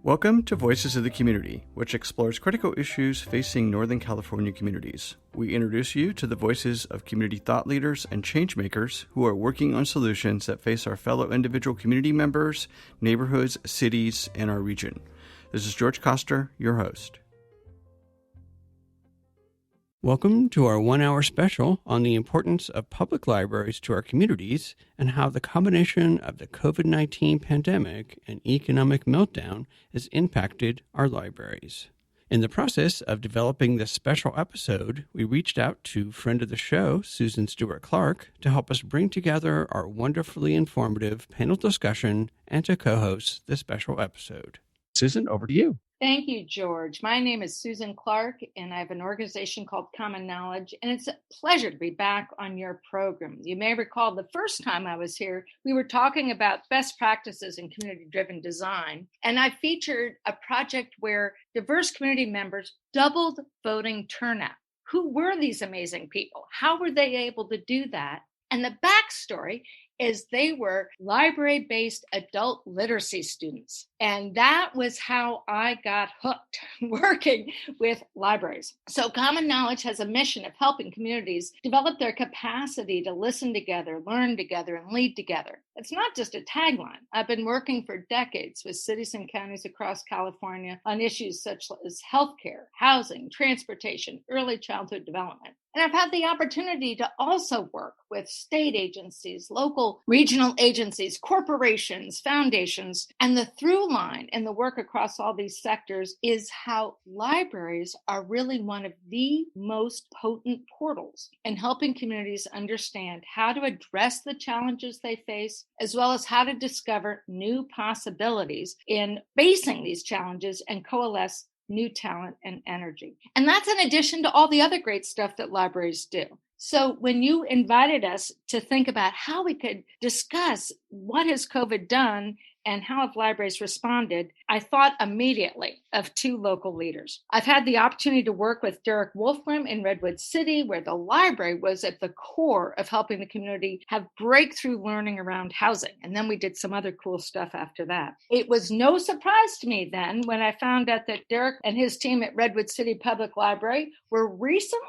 Welcome to Voices of the Community, which explores critical issues facing Northern California communities. We introduce you to the voices of community thought leaders and change makers who are working on solutions that face our fellow individual community members, neighborhoods, cities, and our region. This is George Koster, your host. Welcome to our 1-hour special on the importance of public libraries to our communities and how the combination of the COVID-19 pandemic and economic meltdown has impacted our libraries. In the process of developing this special episode, we reached out to friend of the show, Susan Stewart Clark, to help us bring together our wonderfully informative panel discussion and to co-host this special episode. Susan, over to you. Thank you, George. My name is Susan Clark, and I have an organization called Common Knowledge, and it's a pleasure to be back on your program. You may recall the first time I was here, we were talking about best practices in community-driven design, and I featured a project where diverse community members doubled voting turnout. Who were these amazing people? How were they able to do that? And the backstory is they were library-based adult literacy students. And that was how I got hooked working with libraries. So Common Knowledge has a mission of helping communities develop their capacity to listen together, learn together, and lead together. It's not just a tagline. I've been working for decades with cities and counties across California on issues such as healthcare, housing, transportation, early childhood development. And I've had the opportunity to also work with state agencies, local regional agencies, corporations, foundations. And the through line in the work across all these sectors is how libraries are really one of the most potent portals in helping communities understand how to address the challenges they face, as well as how to discover new possibilities in facing these challenges and coalesce new talent and energy. And that's in addition to all the other great stuff that libraries do. So when you invited us to think about how we could discuss what has COVID done and how have libraries responded, I thought immediately of two local leaders. I've had the opportunity to work with Derek Wolfgram in Redwood City, where the library was at the core of helping the community have breakthrough learning around housing. And then we did some other cool stuff after that. It was no surprise to me then when I found out that Derek and his team at Redwood City Public Library were recently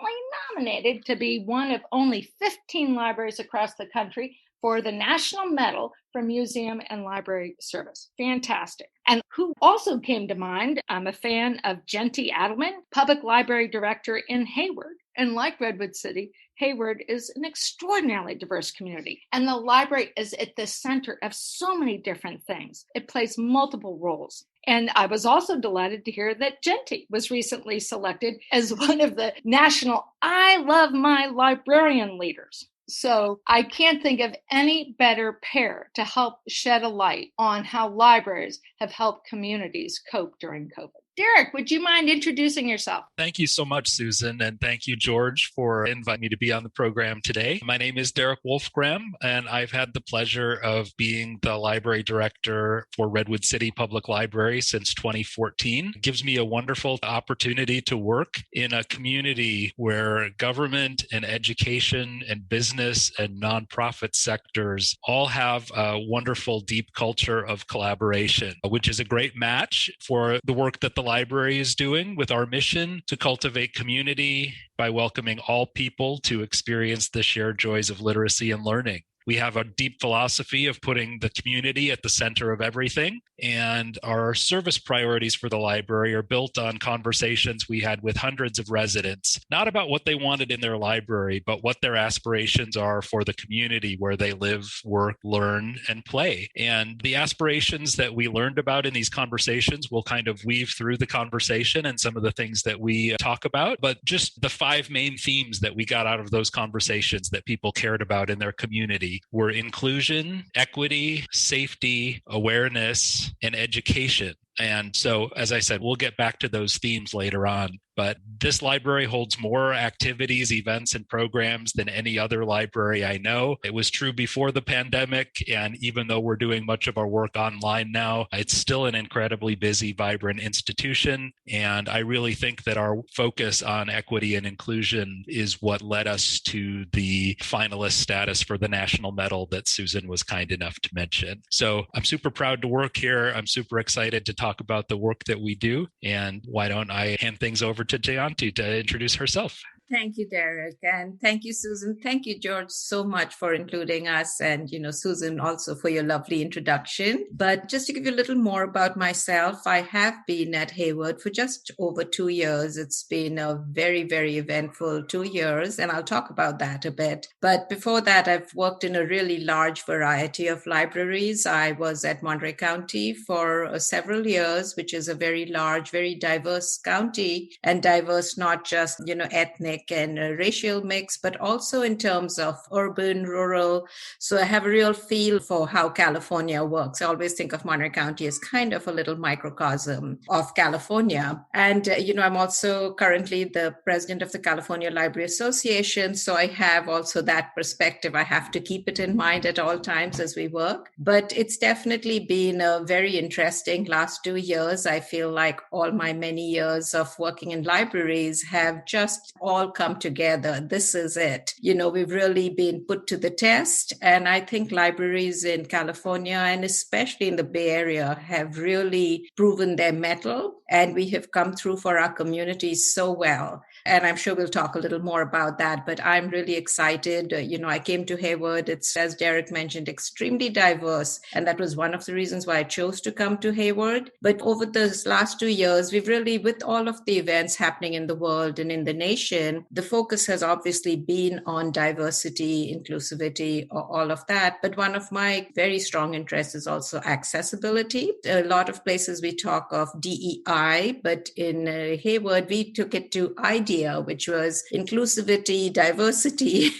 nominated to be one of only 15 libraries across the country for the National Medal for Museum and Library Service. Fantastic. And who also came to mind, I'm a fan of Jenty Adelman, Public Library Director in Hayward. And like Redwood City, Hayward is an extraordinarily diverse community. And the library is at the center of so many different things. It plays multiple roles. And I was also delighted to hear that Jenty was recently selected as one of the national I Love My Librarian leaders. So I can't think of any better pair to help shed a light on how libraries have helped communities cope during COVID. Derek, would you mind introducing yourself? Thank you so much, Susan, and thank you, George, for inviting me to be on the program today. My name is Derek Wolfgram, and I've had the pleasure of being the library director for Redwood City Public Library since 2014. It gives me a wonderful opportunity to work in a community where government and education and business and nonprofit sectors all have a wonderful, deep culture of collaboration, which is a great match for the work that the library is doing with our mission to cultivate community by welcoming all people to experience the shared joys of literacy and learning. We have a deep philosophy of putting the community at the center of everything, and our service priorities for the library are built on conversations we had with hundreds of residents, not about what they wanted in their library, but what their aspirations are for the community where they live, work, learn, and play. And the aspirations that we learned about in these conversations will kind of weave through the conversation and some of the things that we talk about, but just the 5 main themes that we got out of those conversations that people cared about in their community were inclusion, equity, safety, awareness, and education. And so, as I said, we'll get back to those themes later on. But this library holds more activities, events, and programs than any other library I know. It was true before the pandemic, and even though we're doing much of our work online now, it's still an incredibly busy, vibrant institution. And I really think that our focus on equity and inclusion is what led us to the finalist status for the National Medal that Susan was kind enough to mention. So I'm super proud to work here. I'm super excited to talk talk about the work that we do. And why don't I hand things over to Jayanti to introduce herself? Thank you, Derek. And thank you, Susan. Thank you, George, so much for including us. And, Susan, also for your lovely introduction. But just to give you a little more about myself, I have been at Hayward for just over 2 years. It's been a very, very eventful 2 years, and I'll talk about that a bit. But before that, I've worked in a really large variety of libraries. I was at Monterey County for several years, which is a very large, very diverse county, and diverse not just, ethnic and racial mix, but also in terms of urban, rural. So I have a real feel for how California works. I always think of Monterey County as kind of a little microcosm of California. And, I'm also currently the president of the California Library Association. So I have also that perspective. I have to keep it in mind at all times as we work. But it's definitely been a very interesting last 2 years. I feel like all my many years of working in libraries have just all come together. This is it. We've really been put to the test. And I think libraries in California and especially in the Bay Area have really proven their mettle. And we have come through for our communities so well. And I'm sure we'll talk a little more about that, but I'm really excited. I came to Hayward. It's, as Derek mentioned, extremely diverse. And that was one of the reasons why I chose to come to Hayward. But over the last 2 years, we've really, with all of the events happening in the world and in the nation, the focus has obviously been on diversity, inclusivity, all of that. But one of my very strong interests is also accessibility. A lot of places we talk of DEI, but in Hayward, we took it to IDEA, which was inclusivity, diversity,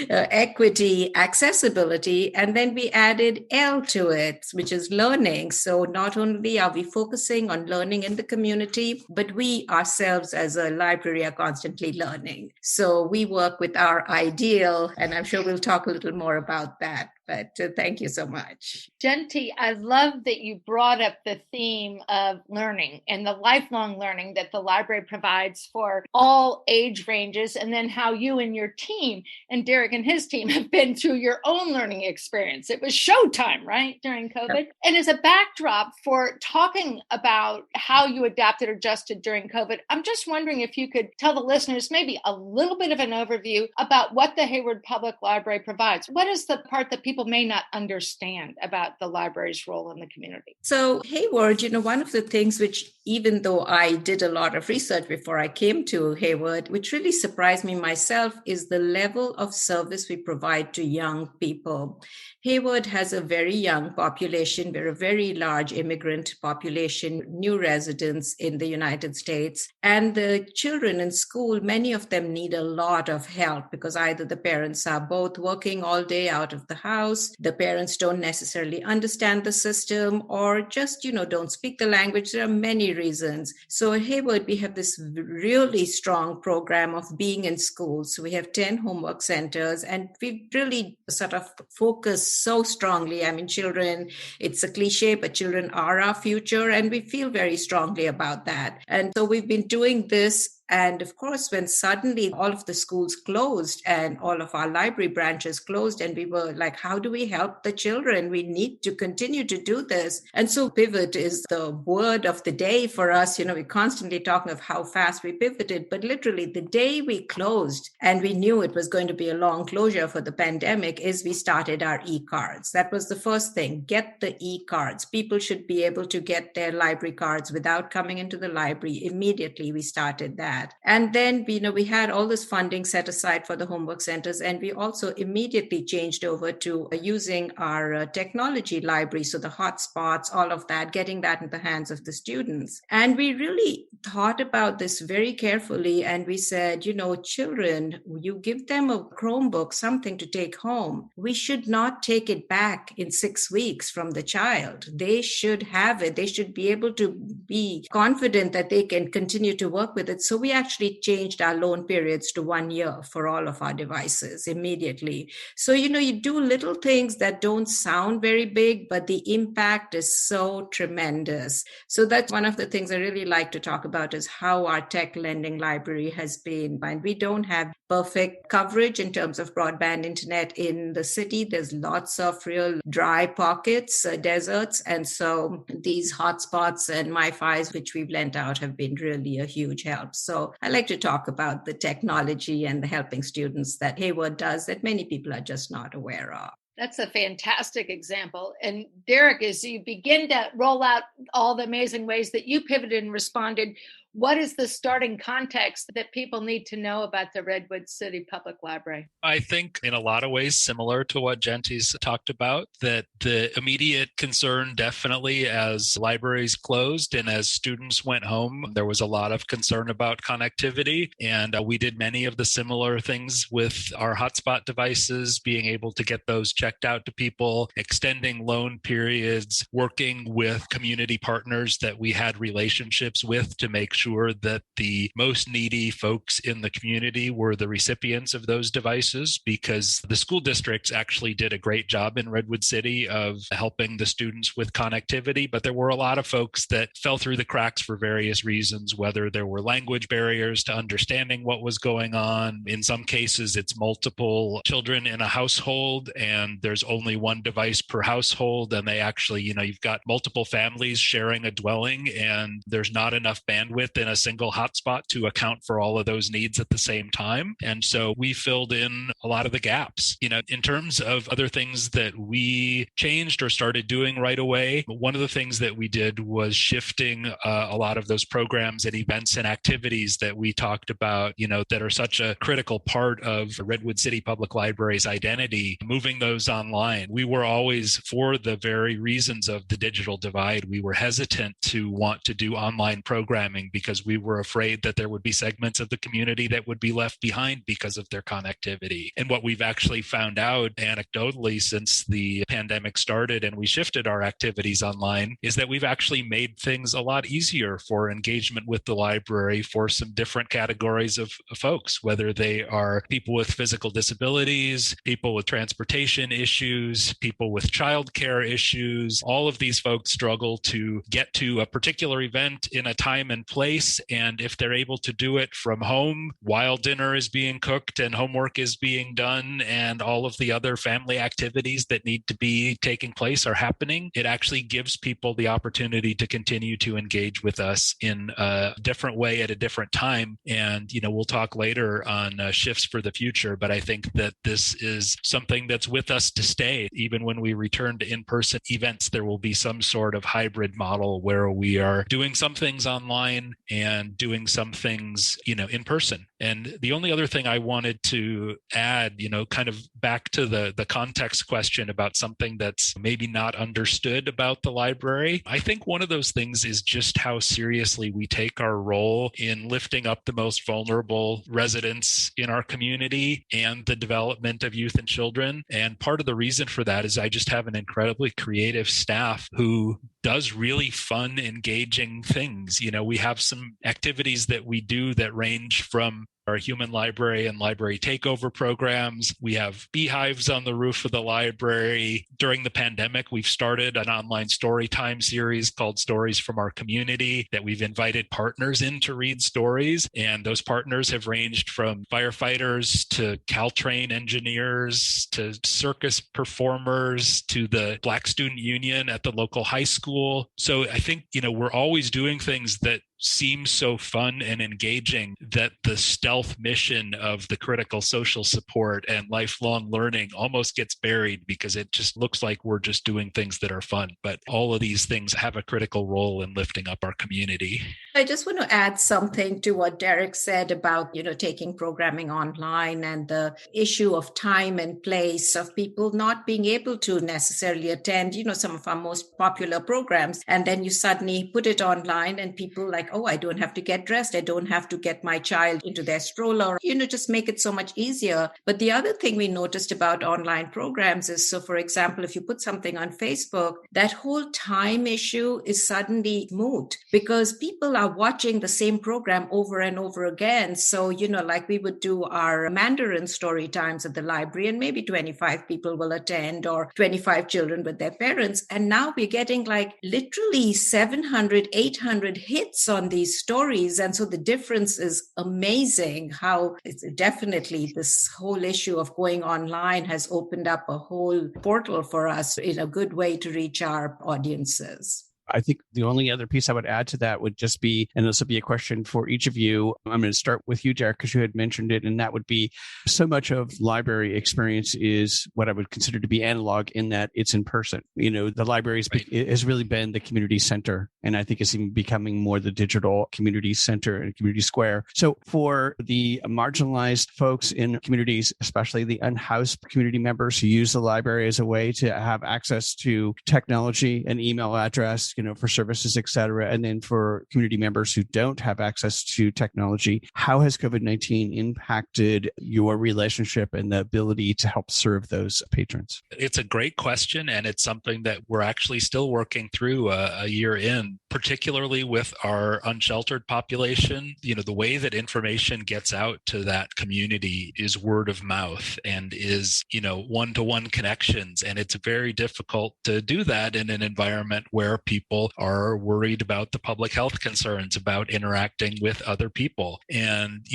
equity, accessibility, and then we added L to it, which is learning. So not only are we focusing on learning in the community, but we ourselves as a library are constantly learning. So we work with our ideal, and I'm sure we'll talk a little more about that. But thank you so much. Jayanti, I love that you brought up the theme of learning and the lifelong learning that the library provides for all age ranges, and then how you and your team and Derek and his team have been through your own learning experience. It was showtime, right, during COVID? Yep. And as a backdrop for talking about how you adapted or adjusted during COVID, I'm just wondering if you could tell the listeners maybe a little bit of an overview about what the Hayward Public Library provides. What is the part that people may not understand about the library's role in the community? So Hayward, one of the things which, even though I did a lot of research before I came to Hayward, which really surprised me myself, is the level of service we provide to young people. Hayward has a very young population. We're a very large immigrant population, new residents in the United States. And the children in school, many of them need a lot of help because either the parents are both working all day out of the house, the parents don't necessarily understand the system, or just, don't speak the language. There are many reasons. So at Hayward, we have this really strong program of being in school. So we have 10 homework centers, and we really sort of focus so strongly. I mean, children, it's a cliche, but children are our future, and we feel very strongly about that. And so we've been doing this. And of course, when suddenly all of the schools closed and all of our library branches closed, and we were like, how do we help the children? We need to continue to do this. And so pivot is the word of the day for us. We're constantly talking of how fast we pivoted, but literally the day we closed and we knew it was going to be a long closure for the pandemic is we started our e-cards. That was the first thing. Get the e-cards. People should be able to get their library cards without coming into the library. Immediately we started that. And then, we had all this funding set aside for the homework centers, and we also immediately changed over to using our technology library. So the hotspots, all of that, getting that in the hands of the students. And we really thought about this very carefully. And we said, children, you give them a Chromebook, something to take home. We should not take it back in 6 weeks from the child. They should have it. They should be able to be confident that they can continue to work with it. So we actually changed our loan periods to 1 year for all of our devices immediately. So, you do little things that don't sound very big, but the impact is so tremendous. So that's one of the things I really like to talk about, is how our tech lending library has been. And we don't have perfect coverage in terms of broadband internet in the city. There's lots of real dry pockets, deserts. And so these hotspots and MiFis, which we've lent out, have been really a huge help. So I like to talk about the technology and the helping students that Hayward does that many people are just not aware of. That's a fantastic example. And Derek, as you begin to roll out all the amazing ways that you pivoted and responded, what is the starting context that people need to know about the Redwood City Public Library? I think in a lot of ways similar to what Genti's talked about, that the immediate concern definitely as libraries closed and as students went home, there was a lot of concern about connectivity. And we did many of the similar things with our hotspot devices, being able to get those checked out to people, extending loan periods, working with community partners that we had relationships with to make sure that the most needy folks in the community were the recipients of those devices, because the school districts actually did a great job in Redwood City of helping the students with connectivity. But there were a lot of folks that fell through the cracks for various reasons, whether there were language barriers to understanding what was going on. In some cases, it's multiple children in a household and there's only one device per household. And they actually, you've got multiple families sharing a dwelling and there's not enough bandwidth in a single hotspot to account for all of those needs at the same time. And so we filled in a lot of the gaps. In terms of other things that we changed or started doing right away, one of the things that we did was shifting a lot of those programs and events and activities that we talked about, that are such a critical part of Redwood City Public Library's identity, moving those online. We were always, for the very reasons of the digital divide, we were hesitant to want to do online programming because we were afraid that there would be segments of the community that would be left behind because of their connectivity. And what we've actually found out anecdotally since the pandemic started and we shifted our activities online is that we've actually made things a lot easier for engagement with the library for some different categories of folks, whether they are people with physical disabilities, people with transportation issues, people with childcare issues. All of these folks struggle to get to a particular event in a time and place. And if they're able to do it from home while dinner is being cooked and homework is being done and all of the other family activities that need to be taking place are happening, it actually gives people the opportunity to continue to engage with us in a different way at a different time. And, we'll talk later on shifts for the future, but I think that this is something that's with us to stay. Even when we return to in-person events, there will be some sort of hybrid model where we are doing some things online and doing some things, in person. And the only other thing I wanted to add, kind of back to the context question about something that's maybe not understood about the library. I think one of those things is just how seriously we take our role in lifting up the most vulnerable residents in our community and the development of youth and children. And part of the reason for that is I just have an incredibly creative staff who does really fun, engaging things. We have some activities that we do that range from our human library and library takeover programs. We have beehives on the roof of the library. During the pandemic, we've started an online story time series called Stories from Our Community that we've invited partners in to read stories. And those partners have ranged from firefighters to Caltrain engineers to circus performers to the Black Student Union at the local high school. So I think, we're always doing things that seems so fun and engaging that the stealth mission of the critical social support and lifelong learning almost gets buried because it just looks like we're just doing things that are fun. But all of these things have a critical role in lifting up our community. I just want to add something to what Derek said about, taking programming online and the issue of time and place of people not being able to necessarily attend, some of our most popular programs. And then you suddenly put it online and people like like, oh, I don't have to get dressed. I don't have to get my child into their stroller, just make it so much easier. But the other thing we noticed about online programs is, so for example, if you put something on Facebook, that whole time issue is suddenly moot because people are watching the same program over and over again. So, like we would do our Mandarin story times at the library and maybe 25 people will attend or 25 children with their parents. And now we're getting like literally 700, 800 hits on these stories. And so the difference is amazing how it's definitely this whole issue of going online has opened up a whole portal for us in a good way to reach our audiences. I think the only other piece I would add to that would just be, and this will be a question for each of you. I'm going to start with you, Derek, because you had mentioned it, and that would be so much of library experience is what I would consider to be analog in that it's in person. The library has really been the community center, and I think it's even becoming more the digital community center and community square. So for the marginalized folks in communities, especially the unhoused community members who use the library as a way to have access to technology and email address, for services, et cetera. And then for community members who don't have access to technology, how has COVID-19 impacted your relationship and the ability to help serve those patrons? It's a great question, and it's something that we're actually still working through a year in, particularly with our unsheltered population. The way that information gets out to that community is word of mouth and is, one-to-one connections. And it's very difficult to do that in an environment where people are worried about the public health concerns about interacting with other people. And,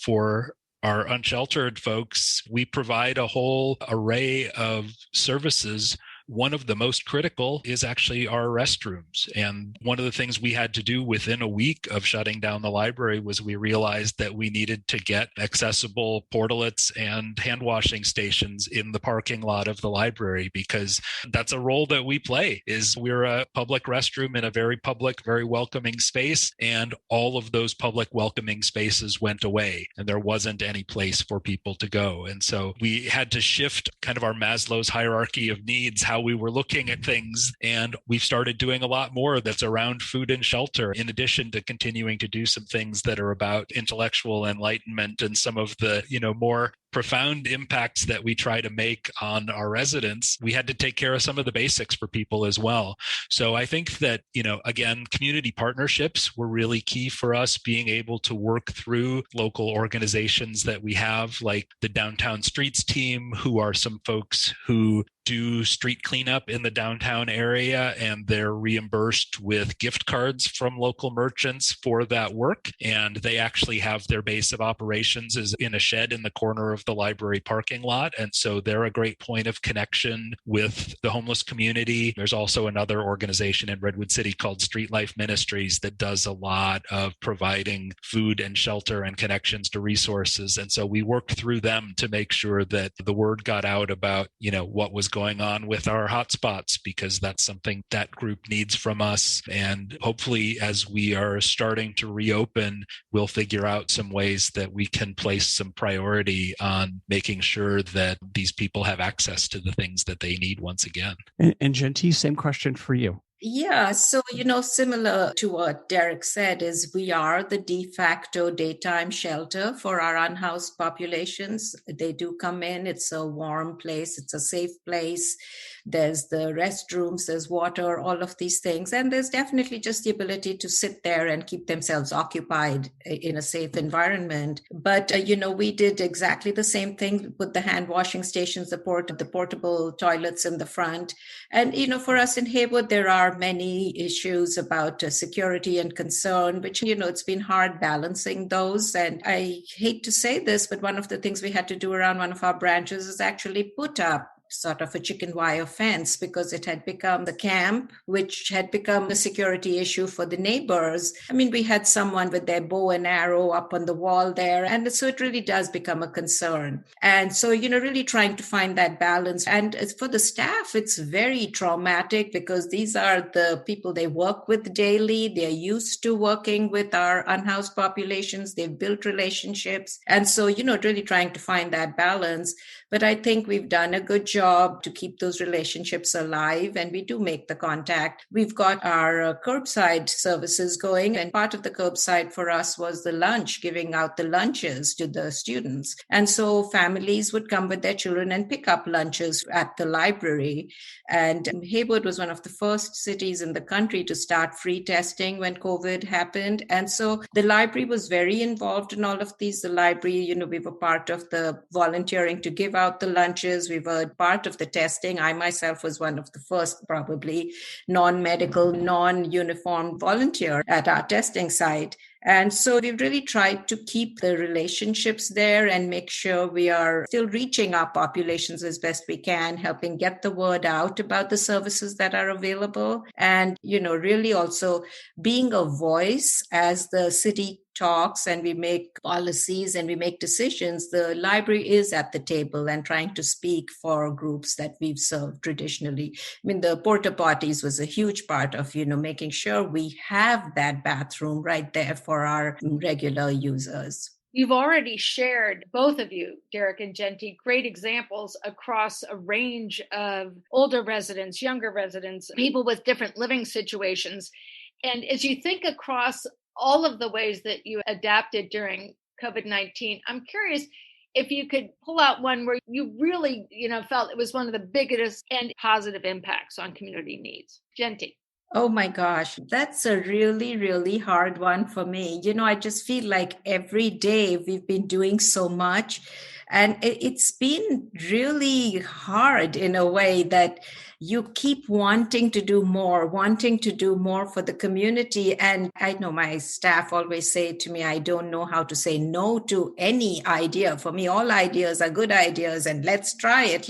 for our unsheltered folks, we provide a whole array of services. One of the most critical is actually our restrooms. And one of the things we had to do within a week of shutting down the library was we realized that we needed to get accessible portalets and hand washing stations in the parking lot of the library, because that's a role that we play. Is we're a public restroom in a very public, very welcoming space. And all of those public welcoming spaces went away and there wasn't any place for people to go. And so we had to shift kind of our Maslow's hierarchy of needs, how we were looking at things. And we've started doing a lot more that's around food and shelter, in addition to continuing to do some things that are about intellectual enlightenment and some of the, more profound impacts that we try to make on our residents. We had to take care of some of the basics for people as well. So I think that, again, community partnerships were really key for us, being able to work through local organizations that we have, like the Downtown Streets team, who are some folks who do street cleanup in the downtown area, and they're reimbursed with gift cards from local merchants for that work. And they actually have their base of operations is in a shed in the corner of the library parking lot. And so they're a great point of connection with the homeless community. There's also another organization in Redwood City called Street Life Ministries that does a lot of providing food and shelter and connections to resources. And so we worked through them to make sure that the word got out about, what was going on with our hotspots, because that's something that group needs from us. And hopefully, as we are starting to reopen, we'll figure out some ways that we can place some priority on making sure that these people have access to the things that they need once again. And Gentil, same question for you. Yeah, so, similar to what Derek said, is we are the de facto daytime shelter for our unhoused populations. They do come in. It's a warm place. It's a safe place. There's the restrooms, there's water, all of these things. And there's definitely just the ability to sit there and keep themselves occupied in a safe environment. But, we did exactly the same thing with the hand washing stations, the portable toilets in the front. And, for us in Haywood, there are many issues about security and concern, which, it's been hard balancing those. And I hate to say this, but one of the things we had to do around one of our branches is actually put up sort of a chicken wire fence, because it had become the camp, which had become a security issue for the neighbors. I mean, we had someone with their bow and arrow up on the wall there. And so it really does become a concern. And so, really trying to find that balance. And for the staff, it's very traumatic, because these are the people they work with daily. They're used to working with our unhoused populations. They've built relationships. And so, really trying to find that balance. But I think we've done a good job job to keep those relationships alive, and we do make the contact. We've got our curbside services going, and part of the curbside for us was the lunch, giving out the lunches to the students. And so families would come with their children and pick up lunches at the library. And Hayward was one of the first cities in the country to start free testing when COVID happened. And so the library was very involved in all of these. The library, we were part of the volunteering to give out the lunches. We were part of the testing. I myself was one of the first, probably non-medical, non-uniformed volunteer at our testing site. And so we've really tried to keep the relationships there and make sure we are still reaching our populations as best we can, helping get the word out about the services that are available. And, really also being a voice as the city talks and we make policies and we make decisions. The library is at the table and trying to speak for groups that we've served traditionally. I mean, the porta potties was a huge part of, making sure we have that bathroom right there for our regular users. You've already shared, both of you, Derek and Jenti, great examples across a range of older residents, younger residents, people with different living situations. And as you think across all of the ways that you adapted during COVID-19, I'm curious if you could pull out one where you really, felt it was one of the biggest and positive impacts on community needs. Jenti. Oh my gosh, that's a really, really hard one for me. I just feel like every day we've been doing so much, and it's been really hard in a way that you keep wanting to do more for the community. And I know my staff always say to me, I don't know how to say no to any idea. For me, all ideas are good ideas and let's try it.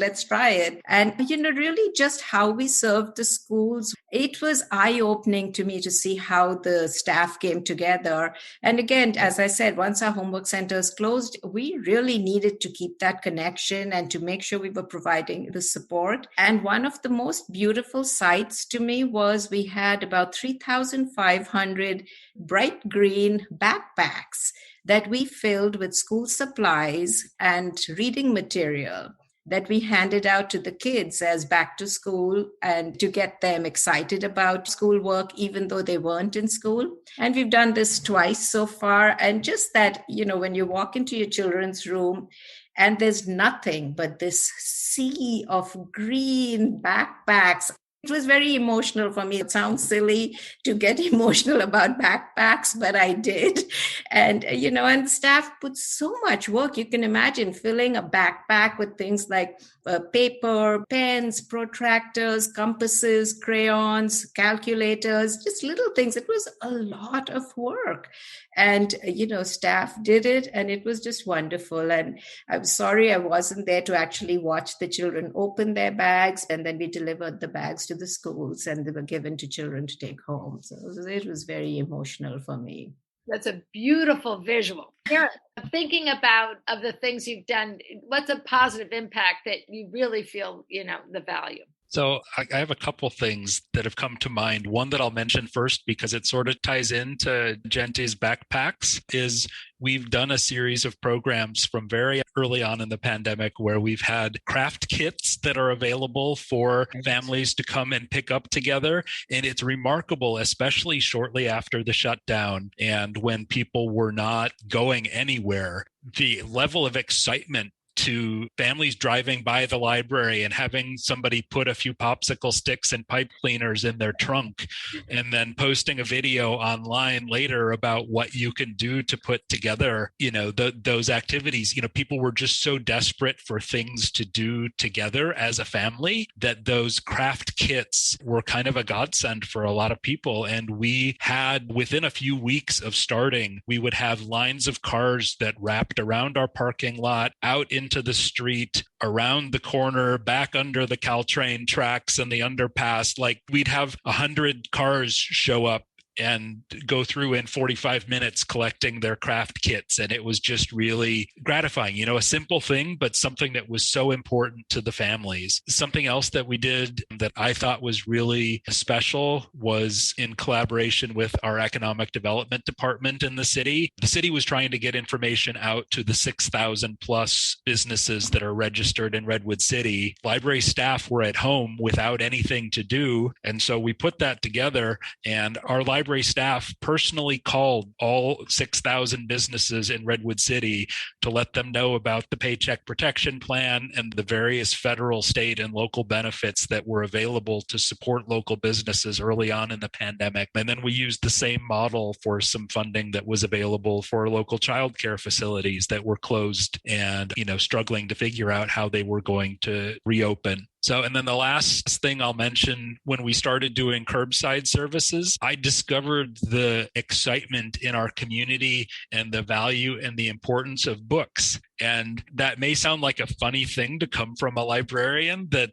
And, really just how we served the schools. It was eye-opening to me to see how the staff came together. And again, as I said, once our homework centers closed, we really needed to keep that connection and to make sure we were providing the support. And one of the most beautiful sights to me was we had about 3,500 bright green backpacks that we filled with school supplies and reading material that we handed out to the kids as back to school and to get them excited about schoolwork, even though they weren't in school. And we've done this twice so far. And just that, when you walk into your children's room and there's nothing but this sea of green backpacks. It was very emotional for me. It sounds silly to get emotional about backpacks, but I did. And, and staff put so much work. You can imagine filling a backpack with things like paper, pens, protractors, compasses, crayons, calculators, just little things. It was a lot of work. And, staff did it and it was just wonderful. And I'm sorry I wasn't there to actually watch the children open their bags. And then we delivered the bags to the schools and they were given to children to take home. So it was very emotional for me. That's a beautiful visual. Derek, thinking about of the things you've done, what's a positive impact that you really feel, the value? So I have a couple things that have come to mind. One that I'll mention first because it sort of ties into Jenti's backpacks is we've done a series of programs from very early on in the pandemic where we've had craft kits that are available for families to come and pick up together. And it's remarkable, especially shortly after the shutdown and when people were not going anywhere, the level of excitement to families driving by the library and having somebody put a few popsicle sticks and pipe cleaners in their trunk and then posting a video online later about what you can do to put together, those activities. People were just so desperate for things to do together as a family that those craft kits were kind of a godsend for a lot of people. And we had, within a few weeks of starting, we would have lines of cars that wrapped around our parking lot out into the street, around the corner, back under the Caltrain tracks and the underpass. Like we'd have 100 cars show up and go through in 45 minutes collecting their craft kits. And it was just really gratifying, a simple thing, but something that was so important to the families. Something else that we did that I thought was really special was in collaboration with our economic development department in the city. The city was trying to get information out to the 6,000 plus businesses that are registered in Redwood City. Library staff were at home without anything to do. And so we put that together, and our library staff personally called all 6,000 businesses in Redwood City to let them know about the Paycheck Protection Plan and the various federal, state, and local benefits that were available to support local businesses early on in the pandemic. And then we used the same model for some funding that was available for local childcare facilities that were closed and, struggling to figure out how they were going to reopen. So, and then the last thing I'll mention, when we started doing curbside services, I discovered the excitement in our community and the value and the importance of books. And that may sound like a funny thing to come from a librarian, that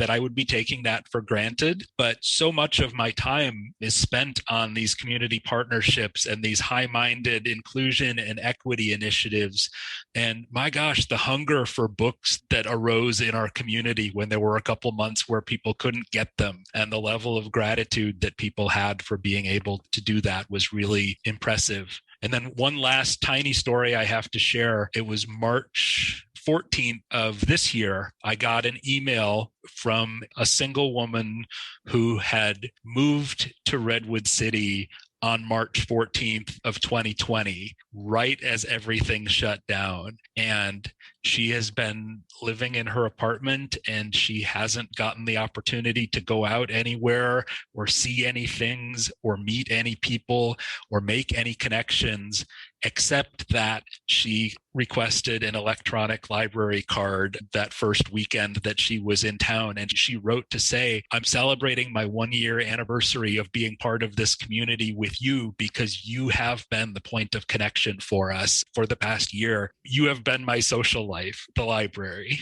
I would be taking that for granted. But so much of my time is spent on these community partnerships and these high-minded inclusion and equity initiatives. And my gosh, the hunger for books that arose in our community when there were a couple months where people couldn't get them, and the level of gratitude that people had for being able to do that was really impressive. And then one last tiny story I have to share. It was March 14th of this year. I got an email from a single woman who had moved to Redwood City on March 14th of 2020, right as everything shut down. And she has been living in her apartment, and she hasn't gotten the opportunity to go out anywhere or see any things or meet any people or make any connections, except that she requested an electronic library card that first weekend that she was in town. And she wrote to say, "I'm celebrating my 1-year anniversary of being part of this community with you, because you have been the point of connection for us for the past year. You have been my social life, the library."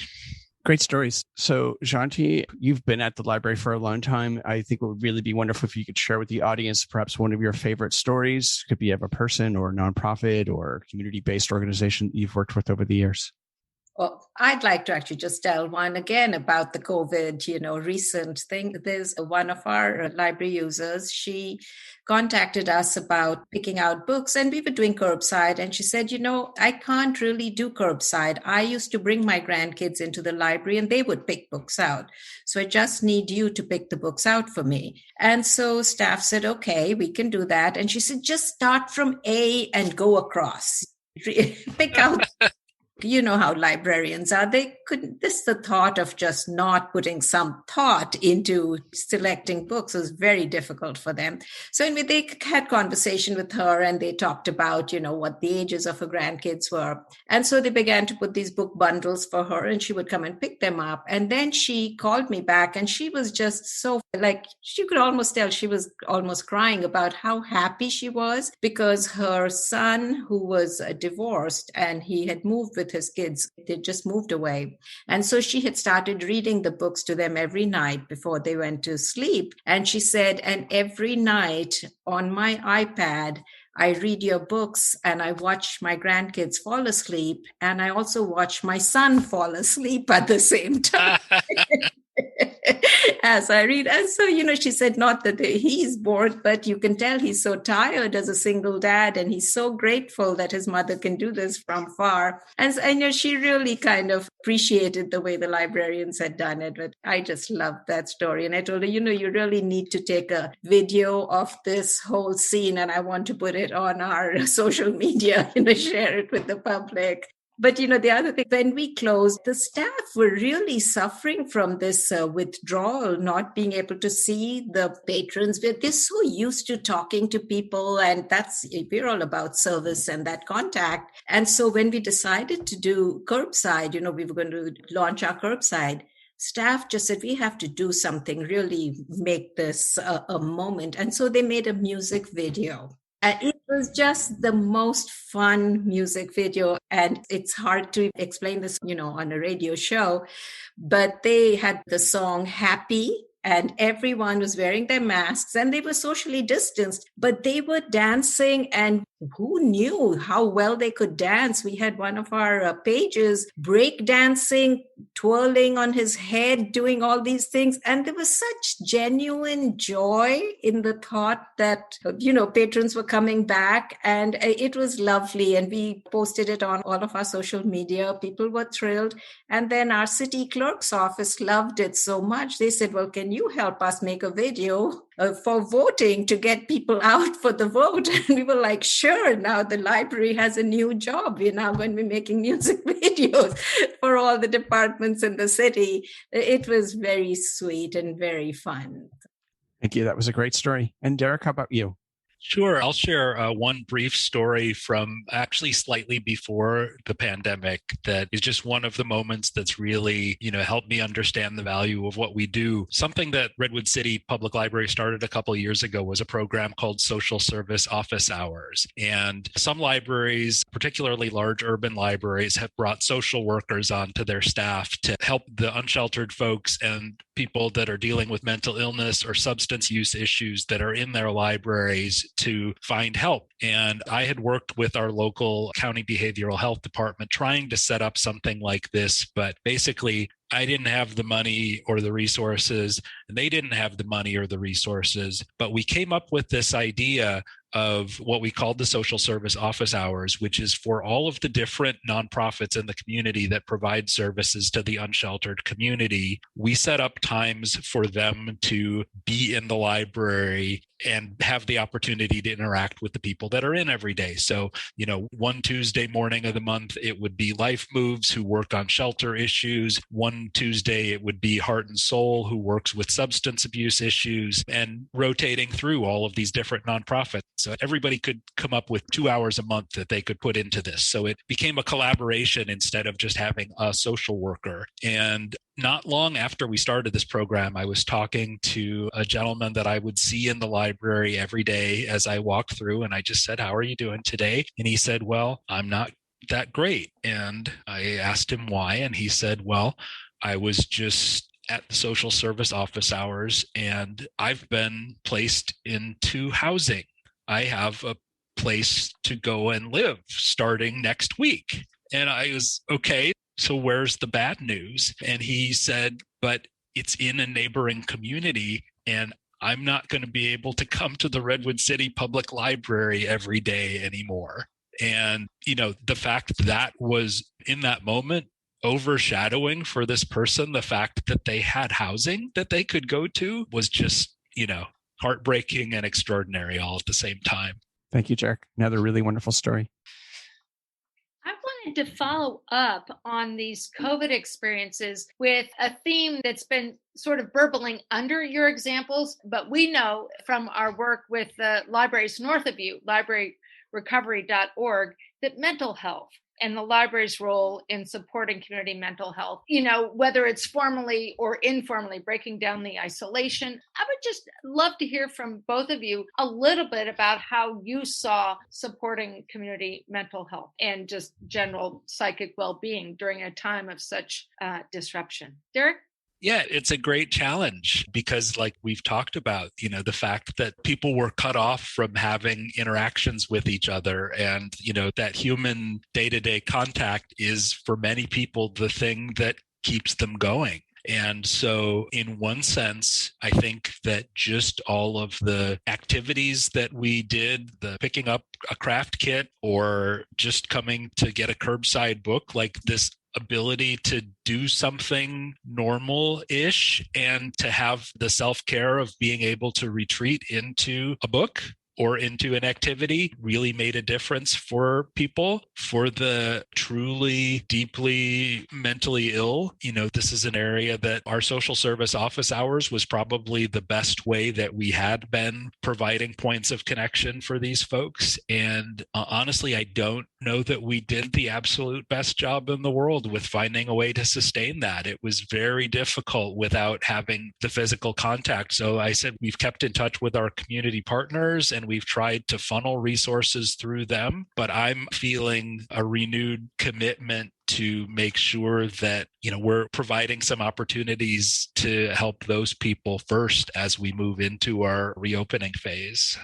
Great stories. So, Janti, you've been at the library for a long time. I think it would really be wonderful if you could share with the audience perhaps one of your favorite stories. Could be of a person or a nonprofit or community-based organization that you've worked with over the years. Well, I'd like to actually just tell one again about the COVID, recent thing. There's one of our library users. She contacted us about picking out books, and we were doing curbside. And she said, I can't really do curbside. I used to bring my grandkids into the library and they would pick books out. So I just need you to pick the books out for me. And so staff said, okay, we can do that. And she said, just start from A and go across. Pick out. You know how librarians are. The thought of just not putting some thought into selecting books was very difficult for them. So anyway, they had conversation with her, and they talked about, what the ages of her grandkids were. And so they began to put these book bundles for her, and she would come and pick them up. And then she called me back, and she was just so, she could almost tell she was almost crying about how happy she was, because her son, who was divorced, and he had moved with his kids, they just moved away. And so she had started reading the books to them every night before they went to sleep. And she said, and every night on my iPad, I read your books and I watch my grandkids fall asleep. And I also watch my son fall asleep at the same time. As I read. And so, she said, not that he's bored, but you can tell he's so tired as a single dad, and he's so grateful that his mother can do this from far. And she really kind of appreciated the way the librarians had done it. But I just loved that story. And I told her, you really need to take a video of this whole scene, and I want to put it on our social media, share it with the public. But, the other thing, when we closed, the staff were really suffering from this withdrawal, not being able to see the patrons. They're so used to talking to people, and we're all about service and that contact. And so when we decided to do curbside, we were going to launch our curbside, staff just said, we have to do something, really make this a moment. And so they made a music video. It was just the most fun music video. And it's hard to explain this, on a radio show. But they had the song Happy and everyone was wearing their masks and they were socially distanced, but they were dancing, and who knew how well they could dance? We had one of our pages break dancing, twirling on his head, doing all these things. And there was such genuine joy in the thought that, patrons were coming back, and it was lovely. And we posted it on all of our social media. People were thrilled. And then our city clerk's office loved it so much. They said, well, can you help us make a video for voting to get people out for the vote? And we were like, sure. Now the library has a new job. We're now going to be making music videos for all the departments in the city. It was very sweet and very fun. Thank you. That was a great story. And Derek, how about you? Sure. I'll share one brief story from actually slightly before the pandemic that is just one of the moments that's really, helped me understand the value of what we do. Something that Redwood City Public Library started a couple of years ago was a program called Social Service Office Hours. And some libraries, particularly large urban libraries, have brought social workers onto their staff to help the unsheltered folks and people that are dealing with mental illness or substance use issues that are in their libraries to find help. And I had worked with our local county behavioral health department trying to set up something like this, but basically I didn't have the money or the resources, and they didn't have the money or the resources. But we came up with this idea of what we called the social service office hours, which is for all of the different nonprofits in the community that provide services to the unsheltered community. We set up times for them to be in the library and have the opportunity to interact with the people that are in every day. So, one Tuesday morning of the month, it would be Life Moves, who work on shelter issues. One Tuesday, it would be Heart and Soul, who works with substance abuse issues, and rotating through all of these different nonprofits. So everybody could come up with 2 hours a month that they could put into this. So it became a collaboration instead of just having a social worker. And not long after we started this program, I was talking to a gentleman that I would see in the library every day as I walked through. And I just said, how are you doing today? And he said, well, I'm not that great. And I asked him why. And he said, well, I was just at the social service office hours and I've been placed into housing. I have a place to go and live starting next week. And I was, okay, so where's the bad news? And he said, but it's in a neighboring community and I'm not going to be able to come to the Redwood City Public Library every day anymore. And, the fact that was in that moment overshadowing for this person, the fact that they had housing that they could go to was just, heartbreaking and extraordinary all at the same time. Thank you, Derek. Another really wonderful story. I wanted to follow up on these COVID experiences with a theme that's been sort of burbling under your examples, but we know from our work with the libraries north of you, libraryrecovery.org, that mental health and the library's role in supporting community mental health, whether it's formally or informally breaking down the isolation. I would just love to hear from both of you a little bit about how you saw supporting community mental health and just general psychic well-being during a time of such disruption. Derek? Yeah, it's a great challenge because like we've talked about, the fact that people were cut off from having interactions with each other and, that human day-to-day contact is for many people the thing that keeps them going. And so in one sense, I think that just all of the activities that we did, the picking up a craft kit or just coming to get a curbside book, like this ability to do something normal-ish and to have the self-care of being able to retreat into a book or into an activity really made a difference for people. For the truly, deeply mentally ill, this is an area that our social service office hours was probably the best way that we had been providing points of connection for these folks. And honestly, I don't know that we did the absolute best job in the world with finding a way to sustain that. It was very difficult without having the physical contact. So I said we've kept in touch with our community partners and and we've tried to funnel resources through them. But I'm feeling a renewed commitment to make sure that, we're providing some opportunities to help those people first as we move into our reopening phase.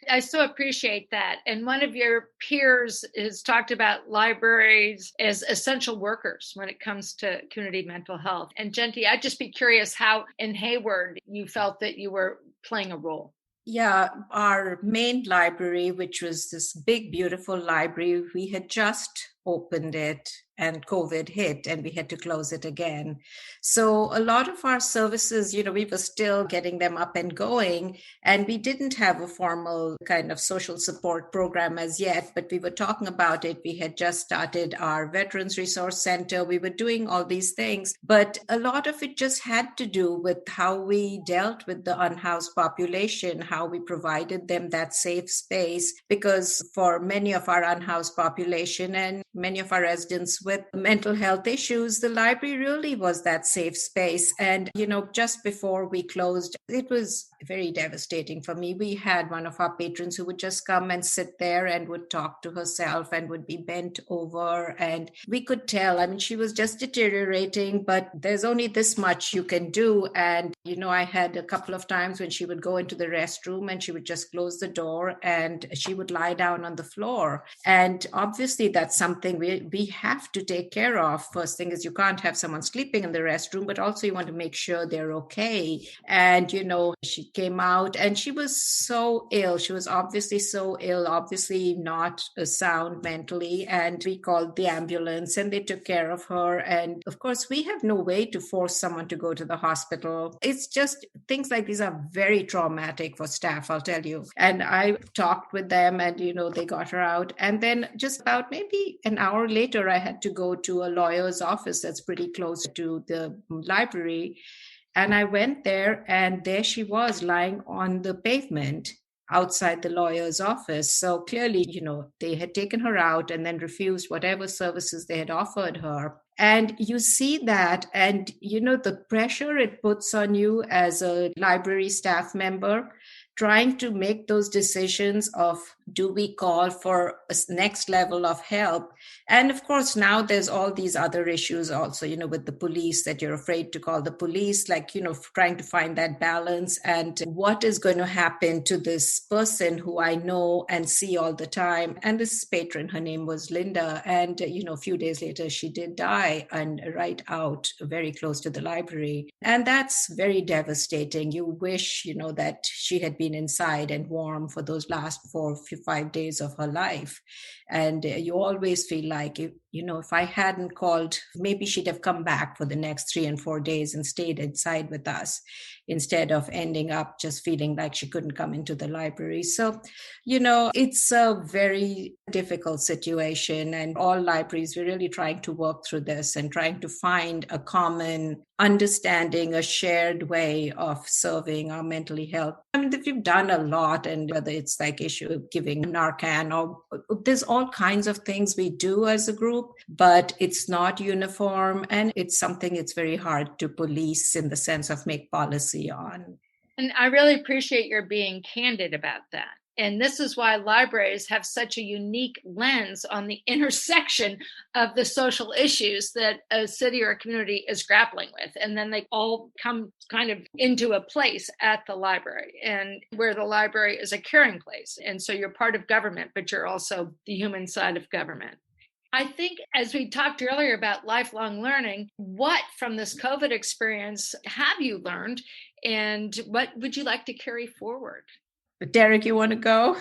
I so appreciate that. And one of your peers has talked about libraries as essential workers when it comes to community mental health. And Jenti, I'd just be curious how in Hayward you felt that you were playing a role. Yeah, our main library, which was this big, beautiful library, we had just opened it and COVID hit and we had to close it again. So a lot of our services, we were still getting them up and going, and we didn't have a formal kind of social support program as yet, but we were talking about it. We had just started our Veterans Resource Center. We were doing all these things, but a lot of it just had to do with how we dealt with the unhoused population, how we provided them that safe space, because for many of our unhoused population and many of our residents with mental health issues, the library really was that safe space. And, just before we closed, it was very devastating for me. We had one of our patrons who would just come and sit there and would talk to herself and would be bent over. And we could tell, she was just deteriorating, but there's only this much you can do. And, I had a couple of times when she would go into the restroom and she would just close the door and she would lie down on the floor. And obviously that's something we have to take care of. First thing is you can't have someone sleeping in the restroom, but also you want to make sure they're okay. And, she came out and she was so ill. She was obviously so ill, obviously not sound mentally. And we called the ambulance and they took care of her. And of course, we have no way to force someone to go to the hospital. It's just things like these are very traumatic for staff, I'll tell you. And I talked with them and, they got her out. And then just about maybe an hour later, I had to go to a lawyer's office that's pretty close to the library. And I went there and there she was lying on the pavement outside the lawyer's office. So clearly, they had taken her out and then refused whatever services they had offered her. And you see that, and, the pressure it puts on you as a library staff member, trying to make those decisions of, do we call for a next level of help? And of course, now there's all these other issues also, with the police, that you're afraid to call the police, trying to find that balance. And what is going to happen to this person who I know and see all the time? And this patron, her name was Linda. And, a few days later, she did die, and right out very close to the library. And that's very devastating. You wish, that she had been inside and warm for those last 4 or 5 days of her life. And you always feel like, if I hadn't called, maybe she'd have come back for the next 3 and 4 days and stayed inside with us, instead of ending up just feeling like she couldn't come into the library. So, it's a very difficult situation, and all libraries, we're really trying to work through this and trying to find a common understanding, a shared way of serving our mentally health. We've done a lot, and whether it's like issue of giving Narcan, or there's all kinds of things we do as a group, but it's not uniform, and it's something it's very hard to police in the sense of make policy on. And I really appreciate your being candid about that. And this is why libraries have such a unique lens on the intersection of the social issues that a city or a community is grappling with. And then they all come kind of into a place at the library, and where the library is a caring place. And so you're part of government, but you're also the human side of government. I think, as we talked earlier about lifelong learning, what from this COVID experience have you learned, and what would you like to carry forward? Derek, you want to go?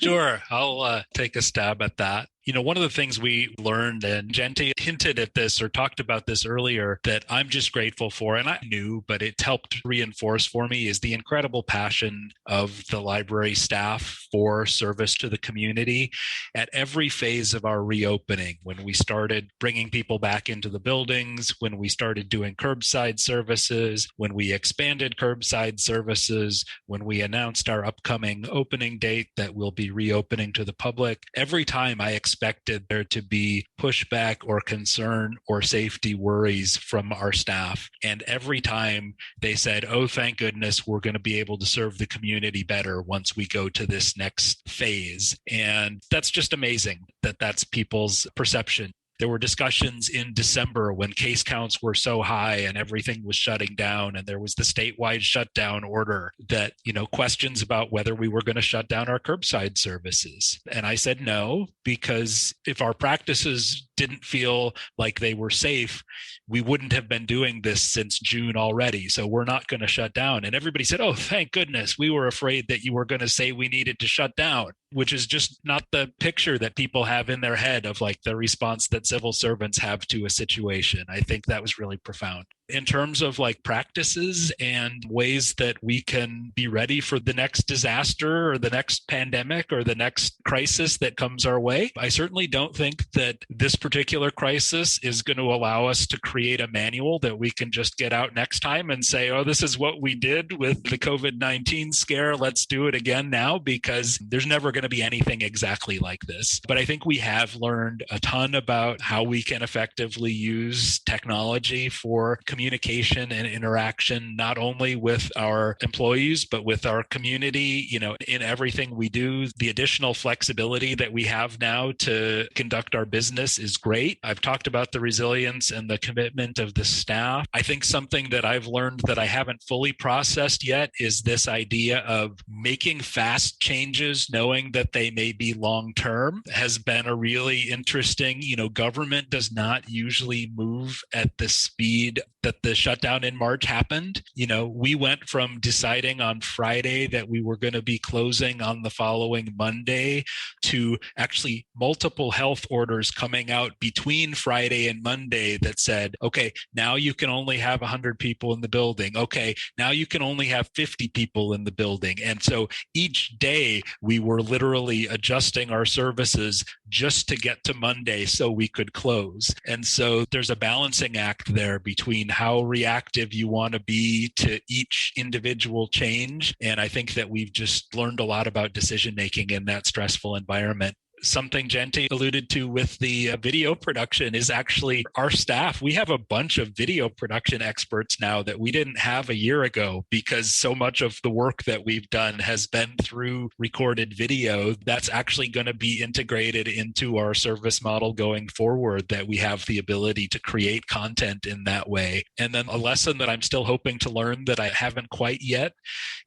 Sure. I'll take a stab at that. One of the things we learned, and Jenti hinted at this or talked about this earlier, that I'm just grateful for, and I knew, but it's helped reinforce for me, is the incredible passion of the library staff for service to the community at every phase of our reopening. When we started bringing people back into the buildings, when we started doing curbside services, when we expanded curbside services, when we announced our upcoming opening date that we'll be reopening to the public, every time I experienced expected there to be pushback or concern or safety worries from our staff. And every time they said, oh, thank goodness, we're going to be able to serve the community better once we go to this next phase. And that's just amazing that that's people's perception. There were discussions in December when case counts were so high and everything was shutting down, and there was the statewide shutdown order that, questions about whether we were going to shut down our curbside services. And I said no, because if our practices didn't feel like they were safe, we wouldn't have been doing this since June already. So we're not going to shut down. And everybody said, oh, thank goodness. We were afraid that you were going to say we needed to shut down, which is just not the picture that people have in their head of like the response that civil servants have to a situation. I think that was really profound. In terms of like practices and ways that we can be ready for the next disaster or the next pandemic or the next crisis that comes our way, I certainly don't think that this particular crisis is going to allow us to create a manual that we can just get out next time and say, oh, this is what we did with the COVID-19 scare. Let's do it again now, because there's never going to be anything exactly like this. But I think we have learned a ton about how we can effectively use technology for communication and interaction, not only with our employees, but with our community, in everything we do. The additional flexibility that we have now to conduct our business is great. I've talked about the resilience and the commitment of the staff. I think something that I've learned that I haven't fully processed yet is this idea of making fast changes, knowing that they may be long-term, has been a really interesting, government does not usually move at the speed that the shutdown in March happened. We went from deciding on Friday that we were going to be closing on the following Monday to actually multiple health orders coming out between Friday and Monday that said, okay, now you can only have 100 people in the building. Okay, now you can only have 50 people in the building. And so each day we were literally adjusting our services just to get to Monday so we could close. And so there's a balancing act there between how reactive you want to be to each individual change. And I think that we've just learned a lot about decision making in that stressful environment. Something Jenti alluded to with the video production is actually our staff. We have a bunch of video production experts now that we didn't have a year ago, because so much of the work that we've done has been through recorded video. That's actually going to be integrated into our service model going forward, that we have the ability to create content in that way. And then a lesson that I'm still hoping to learn that I haven't quite yet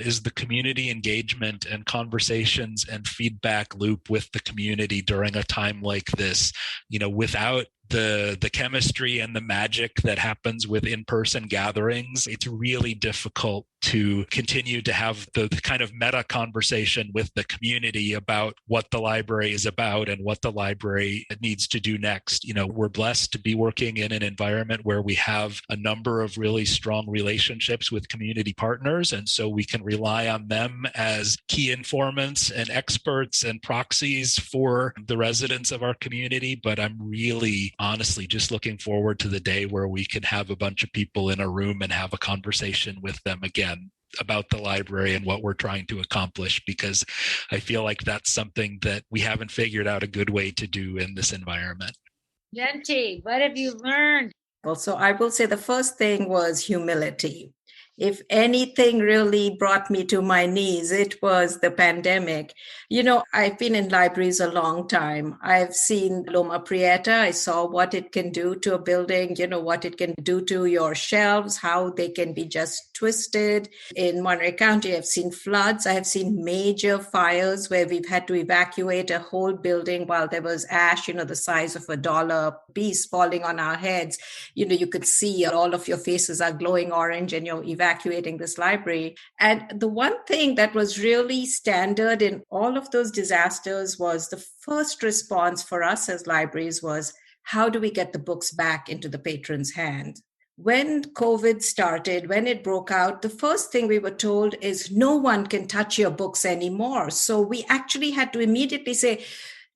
is the community engagement and conversations and feedback loop with the community during a time like this. Without the chemistry and the magic that happens with in-person gatherings, it's really difficult to continue to have the kind of meta conversation with the community about what the library is about and what the library needs to do next. We're blessed to be working in an environment where we have a number of really strong relationships with community partners. And so we can rely on them as key informants and experts and proxies for the residents of our community. But I'm really honestly just looking forward to the day where we can have a bunch of people in a room and have a conversation with them again about the library and what we're trying to accomplish, because I feel like that's something that we haven't figured out a good way to do in this environment. Jenti, what have you learned? Also, I will say the first thing was humility. If anything really brought me to my knees, it was the pandemic. I've been in libraries a long time. I've seen Loma Prieta. I saw what it can do to a building, what it can do to your shelves, how they can be just twisted. In Monterey County, I've seen floods. I have seen major fires where we've had to evacuate a whole building while there was ash, the size of $1 piece falling on our heads. You could see all of your faces are glowing orange and you're evacuating this library. And the one thing that was really standard in all of those disasters was the first response for us as libraries was, how do we get the books back into the patron's hand? When COVID started, when it broke out, the first thing we were told is no one can touch your books anymore. So we actually had to immediately say,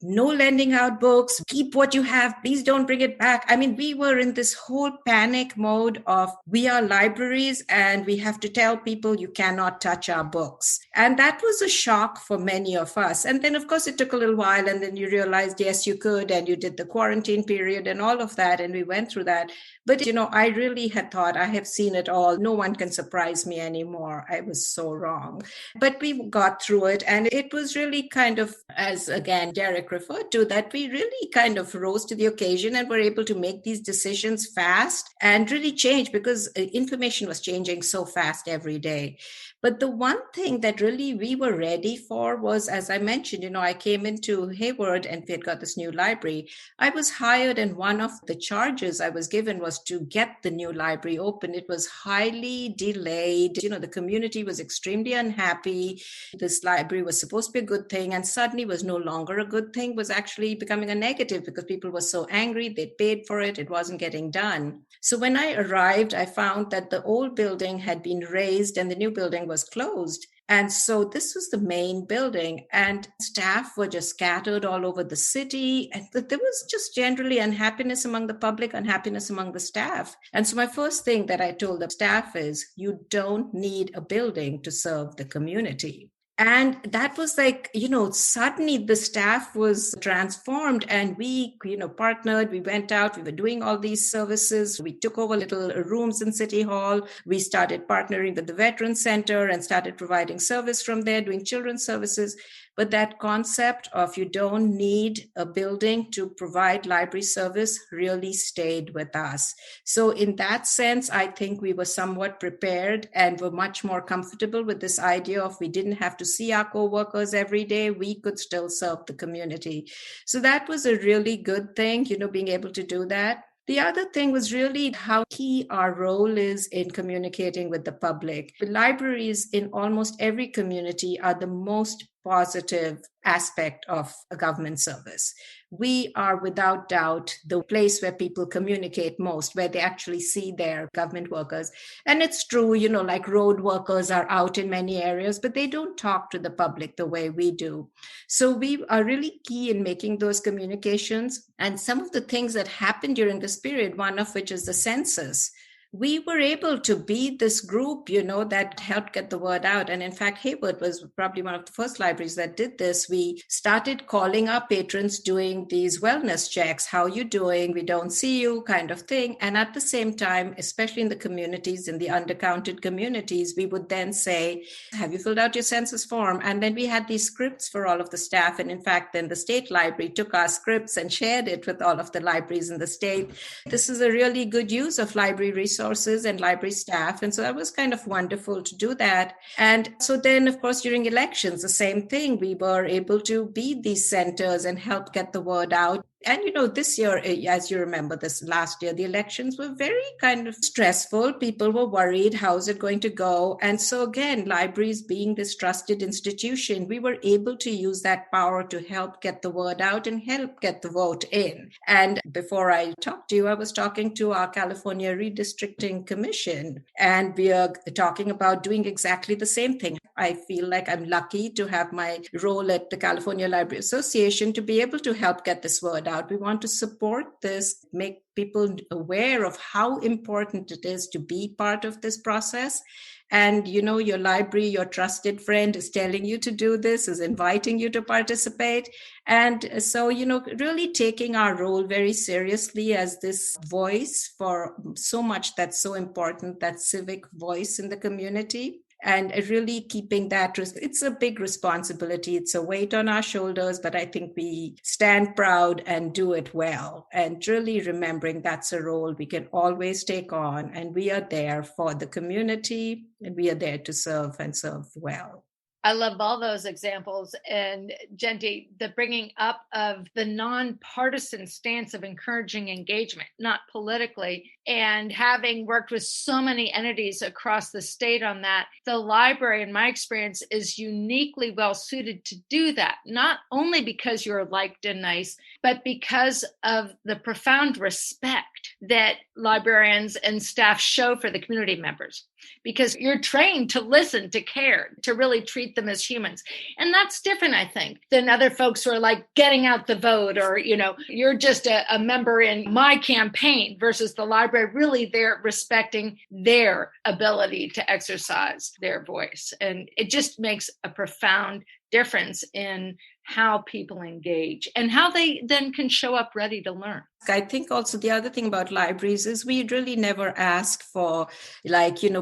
no lending out books, keep what you have, please don't bring it back. I mean, we were in this whole panic mode of we are libraries and we have to tell people you cannot touch our books. And that was a shock for many of us. And then, of course, it took a little while, and then you realized, yes, you could, and you did the quarantine period and all of that, and we went through that. But, I really had thought I have seen it all. No one can surprise me anymore. I was so wrong. But we got through it. And it was really kind of, as again, Derek referred to, that we really kind of rose to the occasion and were able to make these decisions fast and really change, because information was changing so fast every day. But the one thing that really we were ready for was, as I mentioned, I came into Hayward and we had got this new library. I was hired, and one of the charges I was given was to get the new library open. It was highly delayed. The community was extremely unhappy. This library was supposed to be a good thing, and suddenly was no longer a good thing, was actually becoming a negative because people were so angry. They paid for it. It wasn't getting done. So when I arrived, I found that the old building had been razed and the new building was closed. And so this was the main building, and staff were just scattered all over the city. And there was just generally unhappiness among the public, unhappiness among the staff. And so my first thing that I told the staff is, you don't need a building to serve the community. And that was like, suddenly the staff was transformed, and we, partnered, we went out, we were doing all these services. We took over little rooms in City Hall. We started partnering with the Veterans Center and started providing service from there, doing children's services. But that concept of you don't need a building to provide library service really stayed with us. So in that sense, I think we were somewhat prepared and were much more comfortable with this idea of we didn't have to see our co-workers every day. We could still serve the community. So that was a really good thing, being able to do that. The other thing was really how key our role is in communicating with the public. The libraries in almost every community are the most positive aspect of a government service. We are without doubt the place where people communicate most, where they actually see their government workers. And it's true, like road workers are out in many areas, but they don't talk to the public the way we do. So we are really key in making those communications. And some of the things that happened during this period, one of which is the census, we were able to be this group, that helped get the word out. And in fact, Hayward was probably one of the first libraries that did this. We started calling our patrons, doing these wellness checks. How you doing? We don't see you, kind of thing. And at the same time, especially in the communities, in the undercounted communities, we would then say, have you filled out your census form? And then we had these scripts for all of the staff. And in fact, then the state library took our scripts and shared it with all of the libraries in the state. This is a really good use of library resources and library staff. And so that was kind of wonderful to do that. And so then, of course, during elections, the same thing, we were able to be these centers and help get the word out. And, this year, as you remember, this last year, the elections were very kind of stressful. People were worried, how's it going to go? And so again, libraries being this trusted institution, we were able to use that power to help get the word out and help get the vote in. And before I talked to you, I was talking to our California Redistricting Commission, and we are talking about doing exactly the same thing. I feel like I'm lucky to have my role at the California Library Association to be able to help get this word out. We want to support this, make people aware of how important it is to be part of this process. And, your library, your trusted friend is telling you to do this, is inviting you to participate. And so, really taking our role very seriously as this voice for so much that's so important, that civic voice in the community. And really keeping that, it's a big responsibility. It's a weight on our shoulders, but I think we stand proud and do it well. And really remembering that's a role we can always take on. And we are there for the community, and we are there to serve and serve well. I love all those examples. And Jenti, the bringing up of the nonpartisan stance of encouraging engagement, not politically, and having worked with so many entities across the state on that, the library, in my experience, is uniquely well suited to do that, not only because you're liked and nice, but because of the profound respect respect that librarians and staff show for the community members, because you're trained to listen, to care, to really treat them as humans. And that's different, I think, than other folks who are like getting out the vote, or, you're just a member in my campaign, versus the library really they're respecting their ability to exercise their voice. And it just makes a profound difference in how people engage and how they then can show up ready to learn. I think also the other thing about libraries is we really never ask for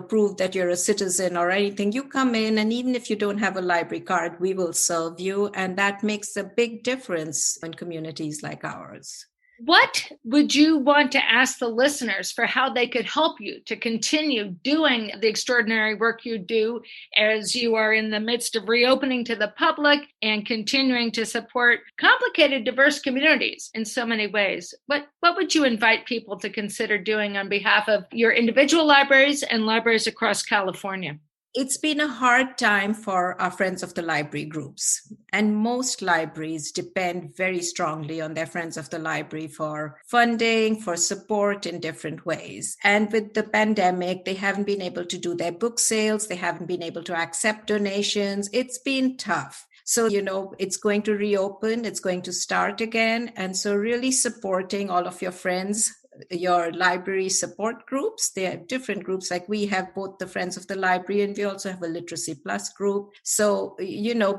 proof that you're a citizen or anything. You come in, and even if you don't have a library card, we will serve you. And that makes a big difference in communities like ours. What would you want to ask the listeners for how they could help you to continue doing the extraordinary work you do as you are in the midst of reopening to the public and continuing to support complicated, diverse communities in so many ways? What would you invite people to consider doing on behalf of your individual libraries and libraries across California? It's been a hard time for our Friends of the Library groups, and most libraries depend very strongly on their Friends of the Library for funding, for support in different ways. And with the pandemic, they haven't been able to do their book sales. They haven't been able to accept donations. It's been tough. So, it's going to reopen. It's going to start again. And so really supporting all of your friends, your library support groups. They are different groups. Like we have both the Friends of the Library, and we also have a Literacy Plus group. So,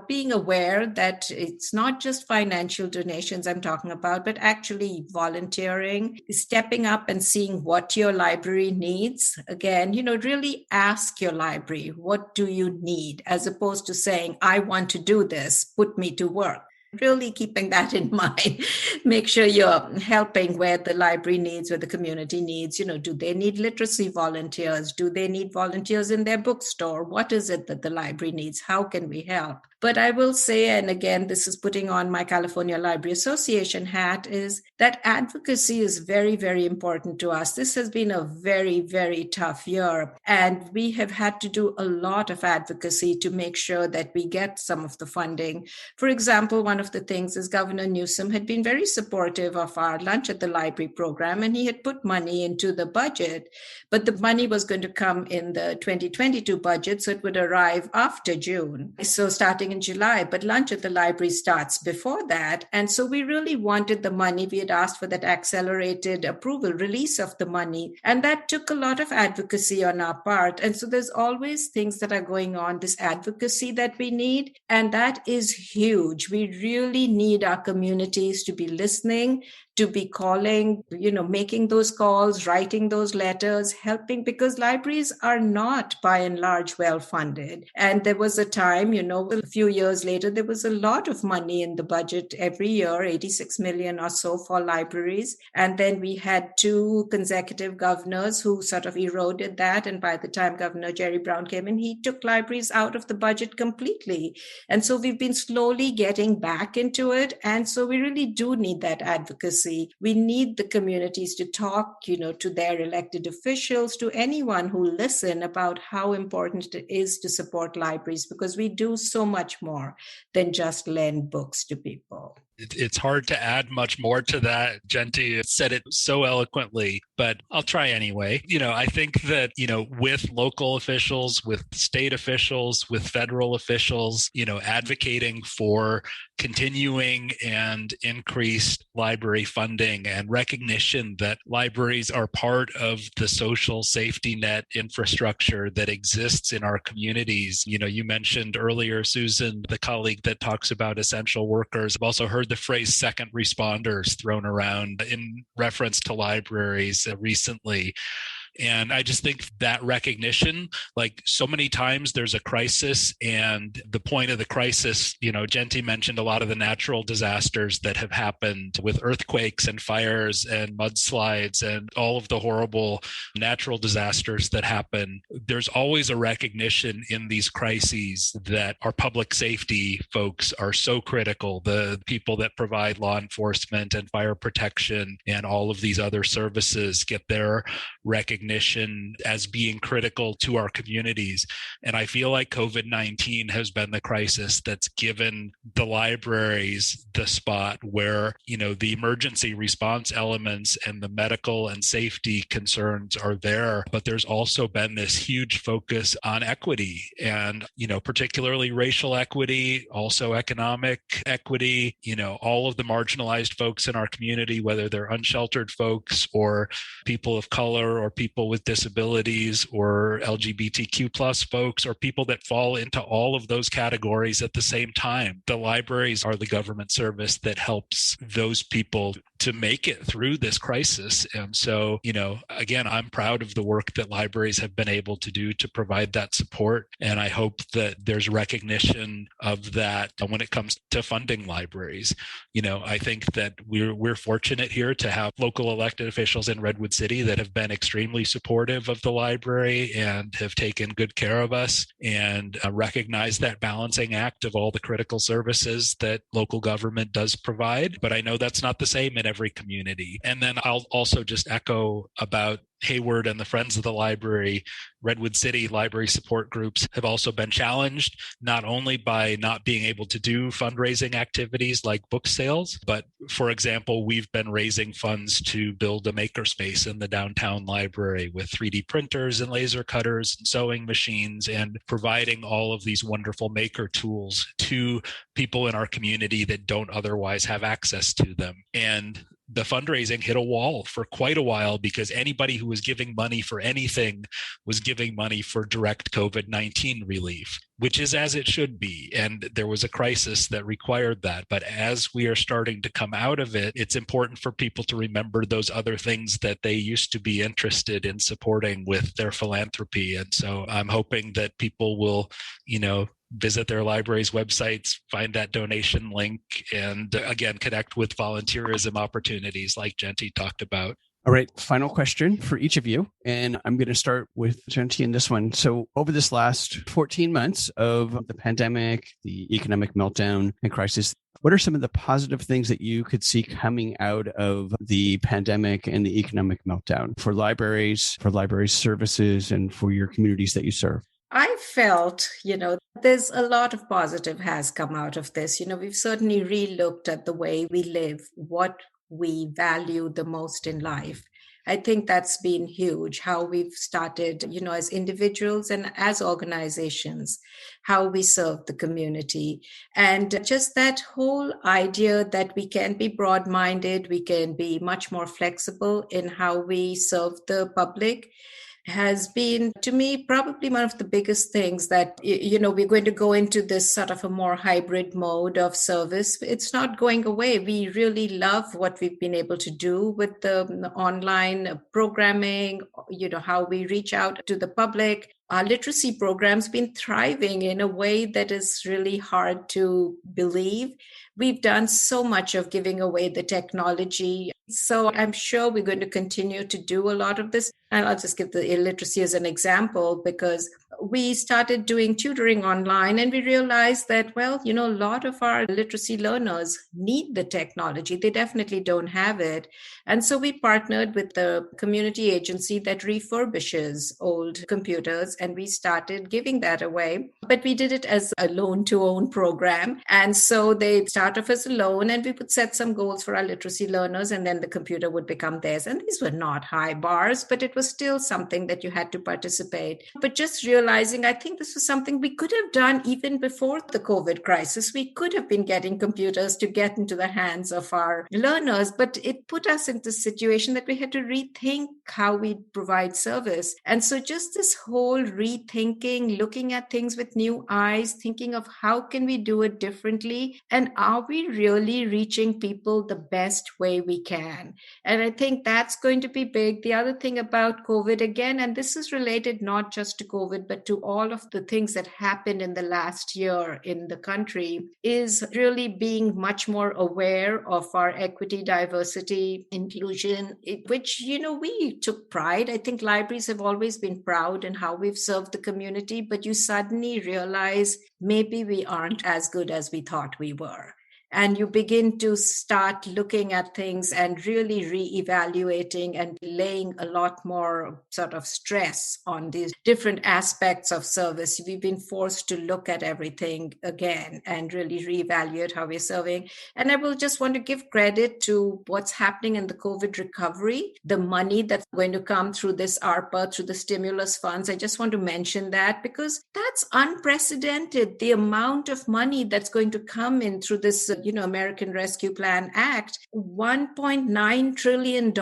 being aware that it's not just financial donations I'm talking about, but actually volunteering, stepping up and seeing what your library needs. Again, really ask your library, what do you need? As opposed to saying, I want to do this, put me to work. Really keeping that in mind. Make sure you're helping where the library needs, where the community needs. Do they need literacy volunteers? Do they need volunteers in their bookstore? What is it that the library needs? How can we help? But I will say, and again, this is putting on my California Library Association hat, is that advocacy is very, very important to us. This has been a very, very tough year, and we have had to do a lot of advocacy to make sure that we get some of the funding. For example, one of the things is Governor Newsom had been very supportive of our Lunch at the Library program, and he had put money into the budget, but the money was going to come in the 2022 budget, so it would arrive after June. So starting in July, but Lunch at the Library starts before that. And so we really wanted the money. We had asked for that accelerated approval, release of the money. And that took a lot of advocacy on our part. And so there's always things that are going on, this advocacy that we need. And that is huge. We really need our communities to be listening, to be calling, making those calls, writing those letters, helping, because libraries are not by and large well funded. And there was a time, a few years later, there was a lot of money in the budget every year, 86 million or so for libraries. And then we had 2 consecutive governors who sort of eroded that. And by the time Governor Jerry Brown came in, he took libraries out of the budget completely. And so we've been slowly getting back into it. And so we really do need that advocacy. We need the communities to talk, to their elected officials, to anyone who listen about how important it is to support libraries, because we do so much more than just lend books to people. It's hard to add much more to that. Jenti said it so eloquently, but I'll try anyway. I think that, with local officials, with state officials, with federal officials, advocating for continuing and increased library funding and recognition that libraries are part of the social safety net infrastructure that exists in our communities. You mentioned earlier, Susan, the colleague that talks about essential workers. I've also heard the phrase second responders thrown around in reference to libraries recently. And I just think that recognition, like so many times there's a crisis, and the point of the crisis, Jenti mentioned a lot of the natural disasters that have happened with earthquakes and fires and mudslides and all of the horrible natural disasters that happen. There's always a recognition in these crises that our public safety folks are so critical. The people that provide law enforcement and fire protection and all of these other services get their recognition recognition as being critical to our communities. And I feel like COVID-19 has been the crisis that's given the libraries the spot where, the emergency response elements and the medical and safety concerns are there. But there's also been this huge focus on equity and, particularly racial equity, also economic equity, all of the marginalized folks in our community, whether they're unsheltered folks or people of color or people with disabilities or LGBTQ plus folks or people that fall into all of those categories at the same time. The libraries are the government service that helps those people to make it through this crisis. And so, again, I'm proud of the work that libraries have been able to do to provide that support. And I hope that there's recognition of that when it comes to funding libraries. I think that we're fortunate here to have local elected officials in Redwood City that have been extremely supportive of the library and have taken good care of us and recognize that balancing act of all the critical services that local government does provide. But I know that's not the same in every community. And then I'll also just echo about Hayward and the Friends of the Library. Redwood City library support groups have also been challenged, not only by not being able to do fundraising activities like book sales, but for example, we've been raising funds to build a makerspace in the downtown library with 3D printers and laser cutters and sewing machines and providing all of these wonderful maker tools to people in our community that don't otherwise have access to them. And the fundraising hit a wall for quite a while because anybody who was giving money for anything was giving money for direct COVID-19 relief, which is as it should be. And there was a crisis that required that. But as we are starting to come out of it, it's important for people to remember those other things that they used to be interested in supporting with their philanthropy. And so I'm hoping that people will, visit their library's websites, find that donation link, and again, connect with volunteerism opportunities like Genti talked about. All right, final question for each of you. And I'm going to start with Genti in this one. So over this last 14 months of the pandemic, the economic meltdown and crisis, what are some of the positive things that you could see coming out of the pandemic and the economic meltdown for libraries services, and for your communities that you serve? I felt, there's a lot of positive has come out of this. We've certainly re-looked at the way we live, what we value the most in life. I think that's been huge, how we've started, as individuals and as organizations, how we serve the community. And just that whole idea that we can be broad-minded, we can be much more flexible in how we serve the public has been, to me, probably one of the biggest things that, we're going to go into this sort of a more hybrid mode of service. It's not going away. We really love what we've been able to do with the online programming, how we reach out to the public. Our literacy program's been thriving in a way that is really hard to believe. We've done so much of giving away the technology. So I'm sure we're going to continue to do a lot of this. And I'll just give the illiteracy as an example, because we started doing tutoring online and we realized that, a lot of our literacy learners need the technology. They definitely don't have it. And so we partnered with the community agency that refurbishes old computers, and we started giving that away. But we did it as a loan-to-own program. And so they start off as a loan, and we would set some goals for our literacy learners, and then the computer would become theirs. And these were not high bars, but it was still something that you had to participate. But just realizing, I think this was something we could have done even before the COVID crisis. We could have been getting computers to get into the hands of our learners, but it put us into a situation that we had to rethink how we provide service. And so just this whole rethinking, looking at things with new eyes, thinking of how can we do it differently, and are we really reaching people the best way we can? And I think that's going to be big. The other thing about COVID, again, and this is related not just to COVID, but to all of the things that happened in the last year in the country, is really being much more aware of our equity, diversity, inclusion, which, we took pride. I think libraries have always been proud in how we've served the community, but you suddenly realize maybe we aren't as good as we thought we were. and you begin to start looking at things and really reevaluating and laying a lot more sort of stress on these different aspects of service. We've been forced to look at everything again and really reevaluate how we're serving. And I will just want to give credit to what's happening in the COVID recovery, the money that's going to come through this ARPA, through the stimulus funds. I just want to mention that because that's unprecedented. The amount of money that's going to come in through this, American Rescue Plan Act, $1.9 trillion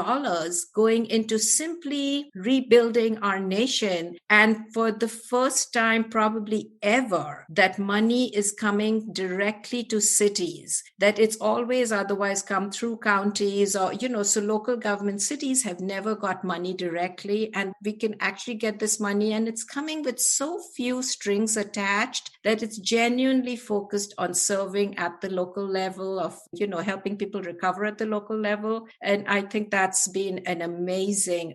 going into simply rebuilding our nation. And for the first time, probably ever, that money is coming directly to cities, that it's always otherwise come through counties or, so local government cities have never got money directly. And we can actually get this money, and it's coming with so few strings attached that it's genuinely focused on serving at the local level of, helping people recover at the local level. And I think that's been an amazing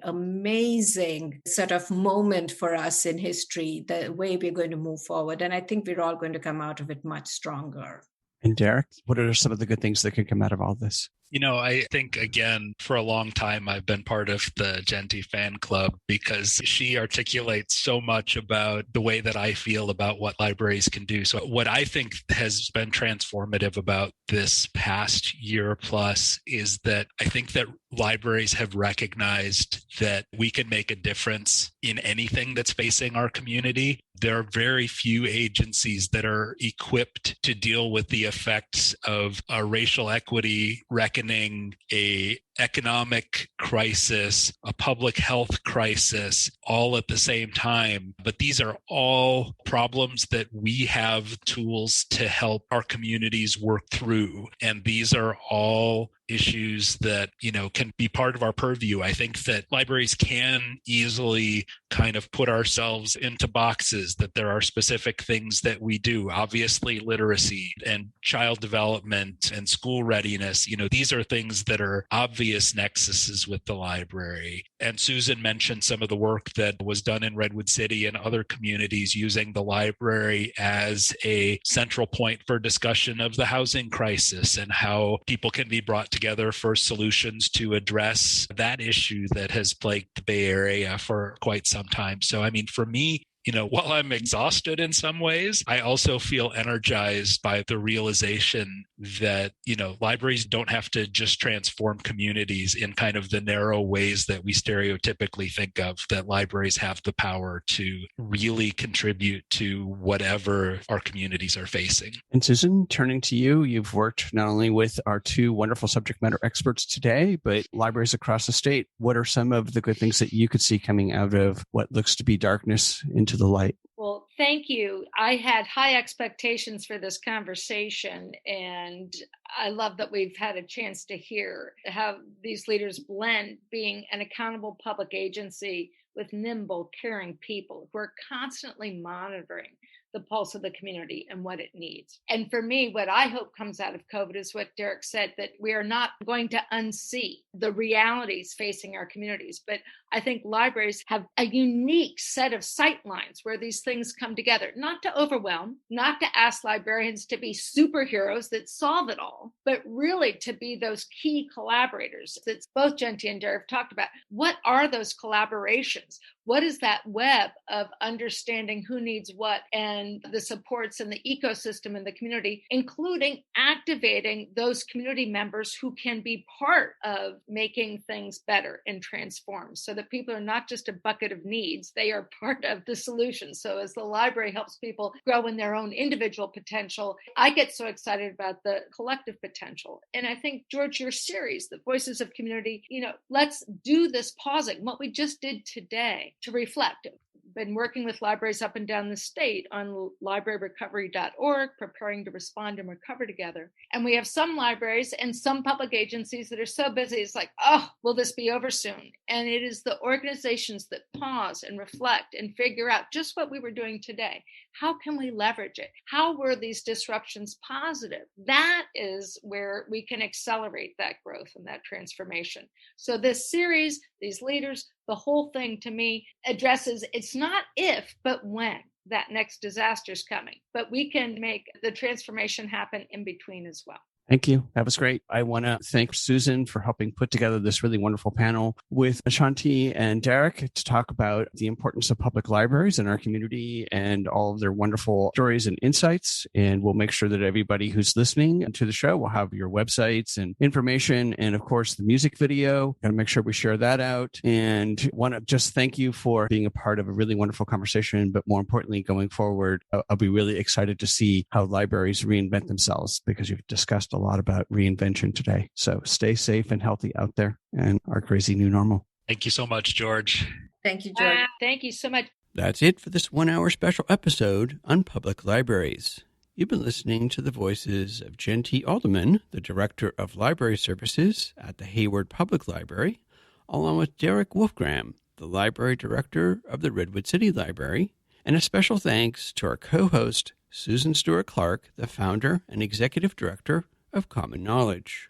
sort of moment for us in history, the way we're going to move forward. And I think we're all going to come out of it much stronger. And Derek, what are some of the good things that could come out of all this? I think, again, for a long time, I've been part of the Genti fan club because she articulates so much about the way that I feel about what libraries can do. So what I think has been transformative about this past year plus is that I think that libraries have recognized that we can make a difference in anything that's facing our community. There are very few agencies that are equipped to deal with the effects of a racial equity reckoning, a economic crisis, a public health crisis, all at the same time. But these are all problems that we have tools to help our communities work through. And these are all issues that, can be part of our purview. I think that libraries can easily kind of put ourselves into boxes, that there are specific things that we do. Obviously, literacy and child development and school readiness, these are things that are obvious nexuses with the library. And Susan mentioned some of the work that was done in Redwood City and other communities using the library as a central point for discussion of the housing crisis and how people can be brought together for solutions to address that issue that has plagued the Bay Area for quite some time. So, for me, while I'm exhausted in some ways, I also feel energized by the realization that, libraries don't have to just transform communities in kind of the narrow ways that we stereotypically think of, that libraries have the power to really contribute to whatever our communities are facing. And Susan, turning to you, you've worked not only with our two wonderful subject matter experts today, but libraries across the state. What are some of the good things that you could see coming out of what looks to be darkness into the light? Well, thank you. I had high expectations for this conversation, and I love that we've had a chance to hear how these leaders blend being an accountable public agency with nimble, caring people who are constantly monitoring the pulse of the community and what it needs. And for me, what I hope comes out of COVID is what Derek said, that we are not going to unsee the realities facing our communities. But I think libraries have a unique set of sight lines where these things come together, not to overwhelm, not to ask librarians to be superheroes that solve it all, but really to be those key collaborators that both Genti and Derek talked about. What are those collaborations? What is that web of understanding who needs what and the supports and the ecosystem in the community, including activating those community members who can be part of making things better and transform, so that people are not just a bucket of needs, they are part of the solution. So as the library helps people grow in their own individual potential, I get so excited about the collective potential. And I think, George, your series, The Voices of Community, let's do this pausing, what we just did today, to reflect. Been working with libraries up and down the state on libraryrecovery.org, preparing to respond and recover together. And we have some libraries and some public agencies that are so busy, it's like, oh, will this be over soon? And it is the organizations that pause and reflect and figure out just what we were doing today. How can we leverage it? How were these disruptions positive? That is where we can accelerate that growth and that transformation. So this series, these leaders, the whole thing to me addresses, it's not if, but when that next disaster is coming. But we can make the transformation happen in between as well. Thank you. That was great. I want to thank Susan for helping put together this really wonderful panel with Ashanti and Derek to talk about the importance of public libraries in our community and all of their wonderful stories and insights. And we'll make sure that everybody who's listening to the show will have your websites and information. And of course, the music video. Got to make sure we share that out. And want to just thank you for being a part of a really wonderful conversation. But more importantly, going forward, I'll be really excited to see how libraries reinvent themselves, because you've discussed a lot about reinvention today. So stay safe and healthy out there in our crazy new normal. Thank you so much, George. Thank you, George. Thank you so much. That's it for this 1 hour special episode on public libraries. You've been listening to the voices of Jen T. Alderman, the Director of Library Services at the Hayward Public Library, along with Derek Wolfgram, the Library Director of the Redwood City Library, and a special thanks to our co-host, Susan Stewart Clark, the founder and executive director of Common Knowledge.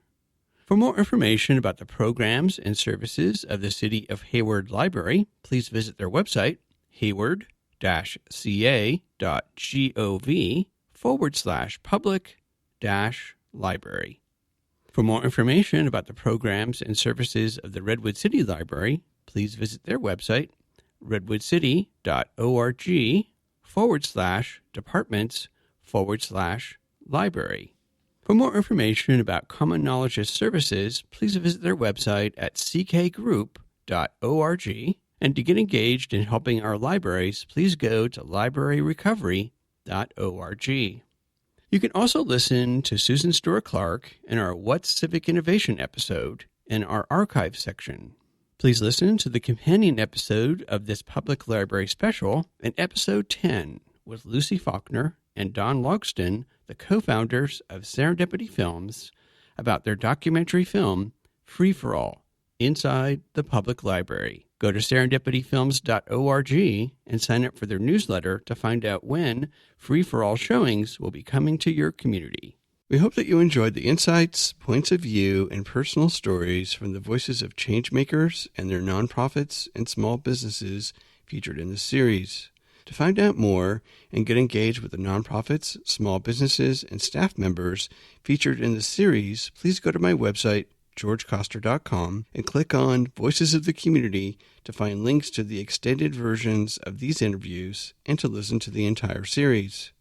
For more information about the programs and services of the City of Hayward Library, please visit their website, hayward-ca.gov/public-library. For more information about the programs and services of the Redwood City Library, please visit their website, redwoodcity.org/departments/library. For more information about Common Knowledge's services, please visit their website at ckgroup.org. And to get engaged in helping our libraries, please go to libraryrecovery.org. You can also listen to Susan Stewart Clark in our What's Civic Innovation episode in our archive section. Please listen to the companion episode of this public library special in episode 10 with Lucy Faulkner and Don Logston, the co-founders of Serendipity Films, about their documentary film, Free for All, Inside the Public Library. Go to serendipityfilms.org and sign up for their newsletter to find out when Free for All showings will be coming to your community. We hope that you enjoyed the insights, points of view, and personal stories from the voices of changemakers and their nonprofits and small businesses featured in this series. To find out more and get engaged with the nonprofits, small businesses, and staff members featured in the series, please go to my website, georgecoster.com, and click on Voices of the Community to find links to the extended versions of these interviews and to listen to the entire series.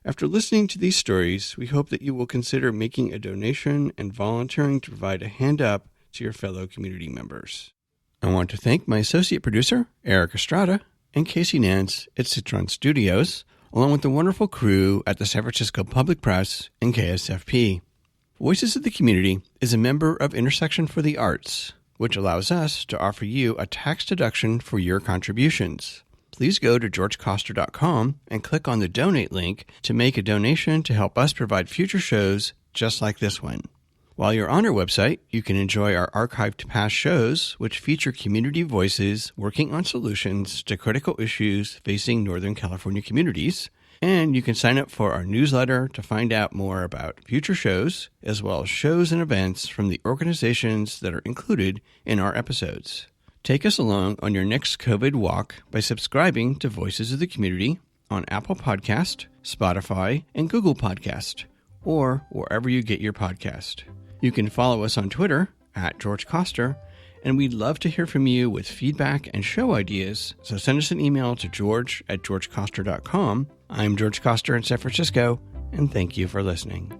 After listening to these stories, we hope that you will consider making a donation and volunteering to provide a hand up to your fellow community members. I want to thank my associate producer, Eric Estrada, and Casey Nance at Citron Studios, along with the wonderful crew at the San Francisco Public Press and KSFP. Voices of the Community is a member of Intersection for the Arts, which allows us to offer you a tax deduction for your contributions. Please go to georgecoster.com and click on the donate link to make a donation to help us provide future shows just like this one. While you're on our website, you can enjoy our archived past shows, which feature community voices working on solutions to critical issues facing Northern California communities. And you can sign up for our newsletter to find out more about future shows, as well as shows and events from the organizations that are included in our episodes. Take us along on your next COVID walk by subscribing to Voices of the Community on Apple Podcast, Spotify, and Google Podcast, or wherever you get your podcast. You can follow us on Twitter at George Coster, and we'd love to hear from you with feedback and show ideas, so send us an email to george@georgecoster.com. I'm George Coster in San Francisco, and thank you for listening.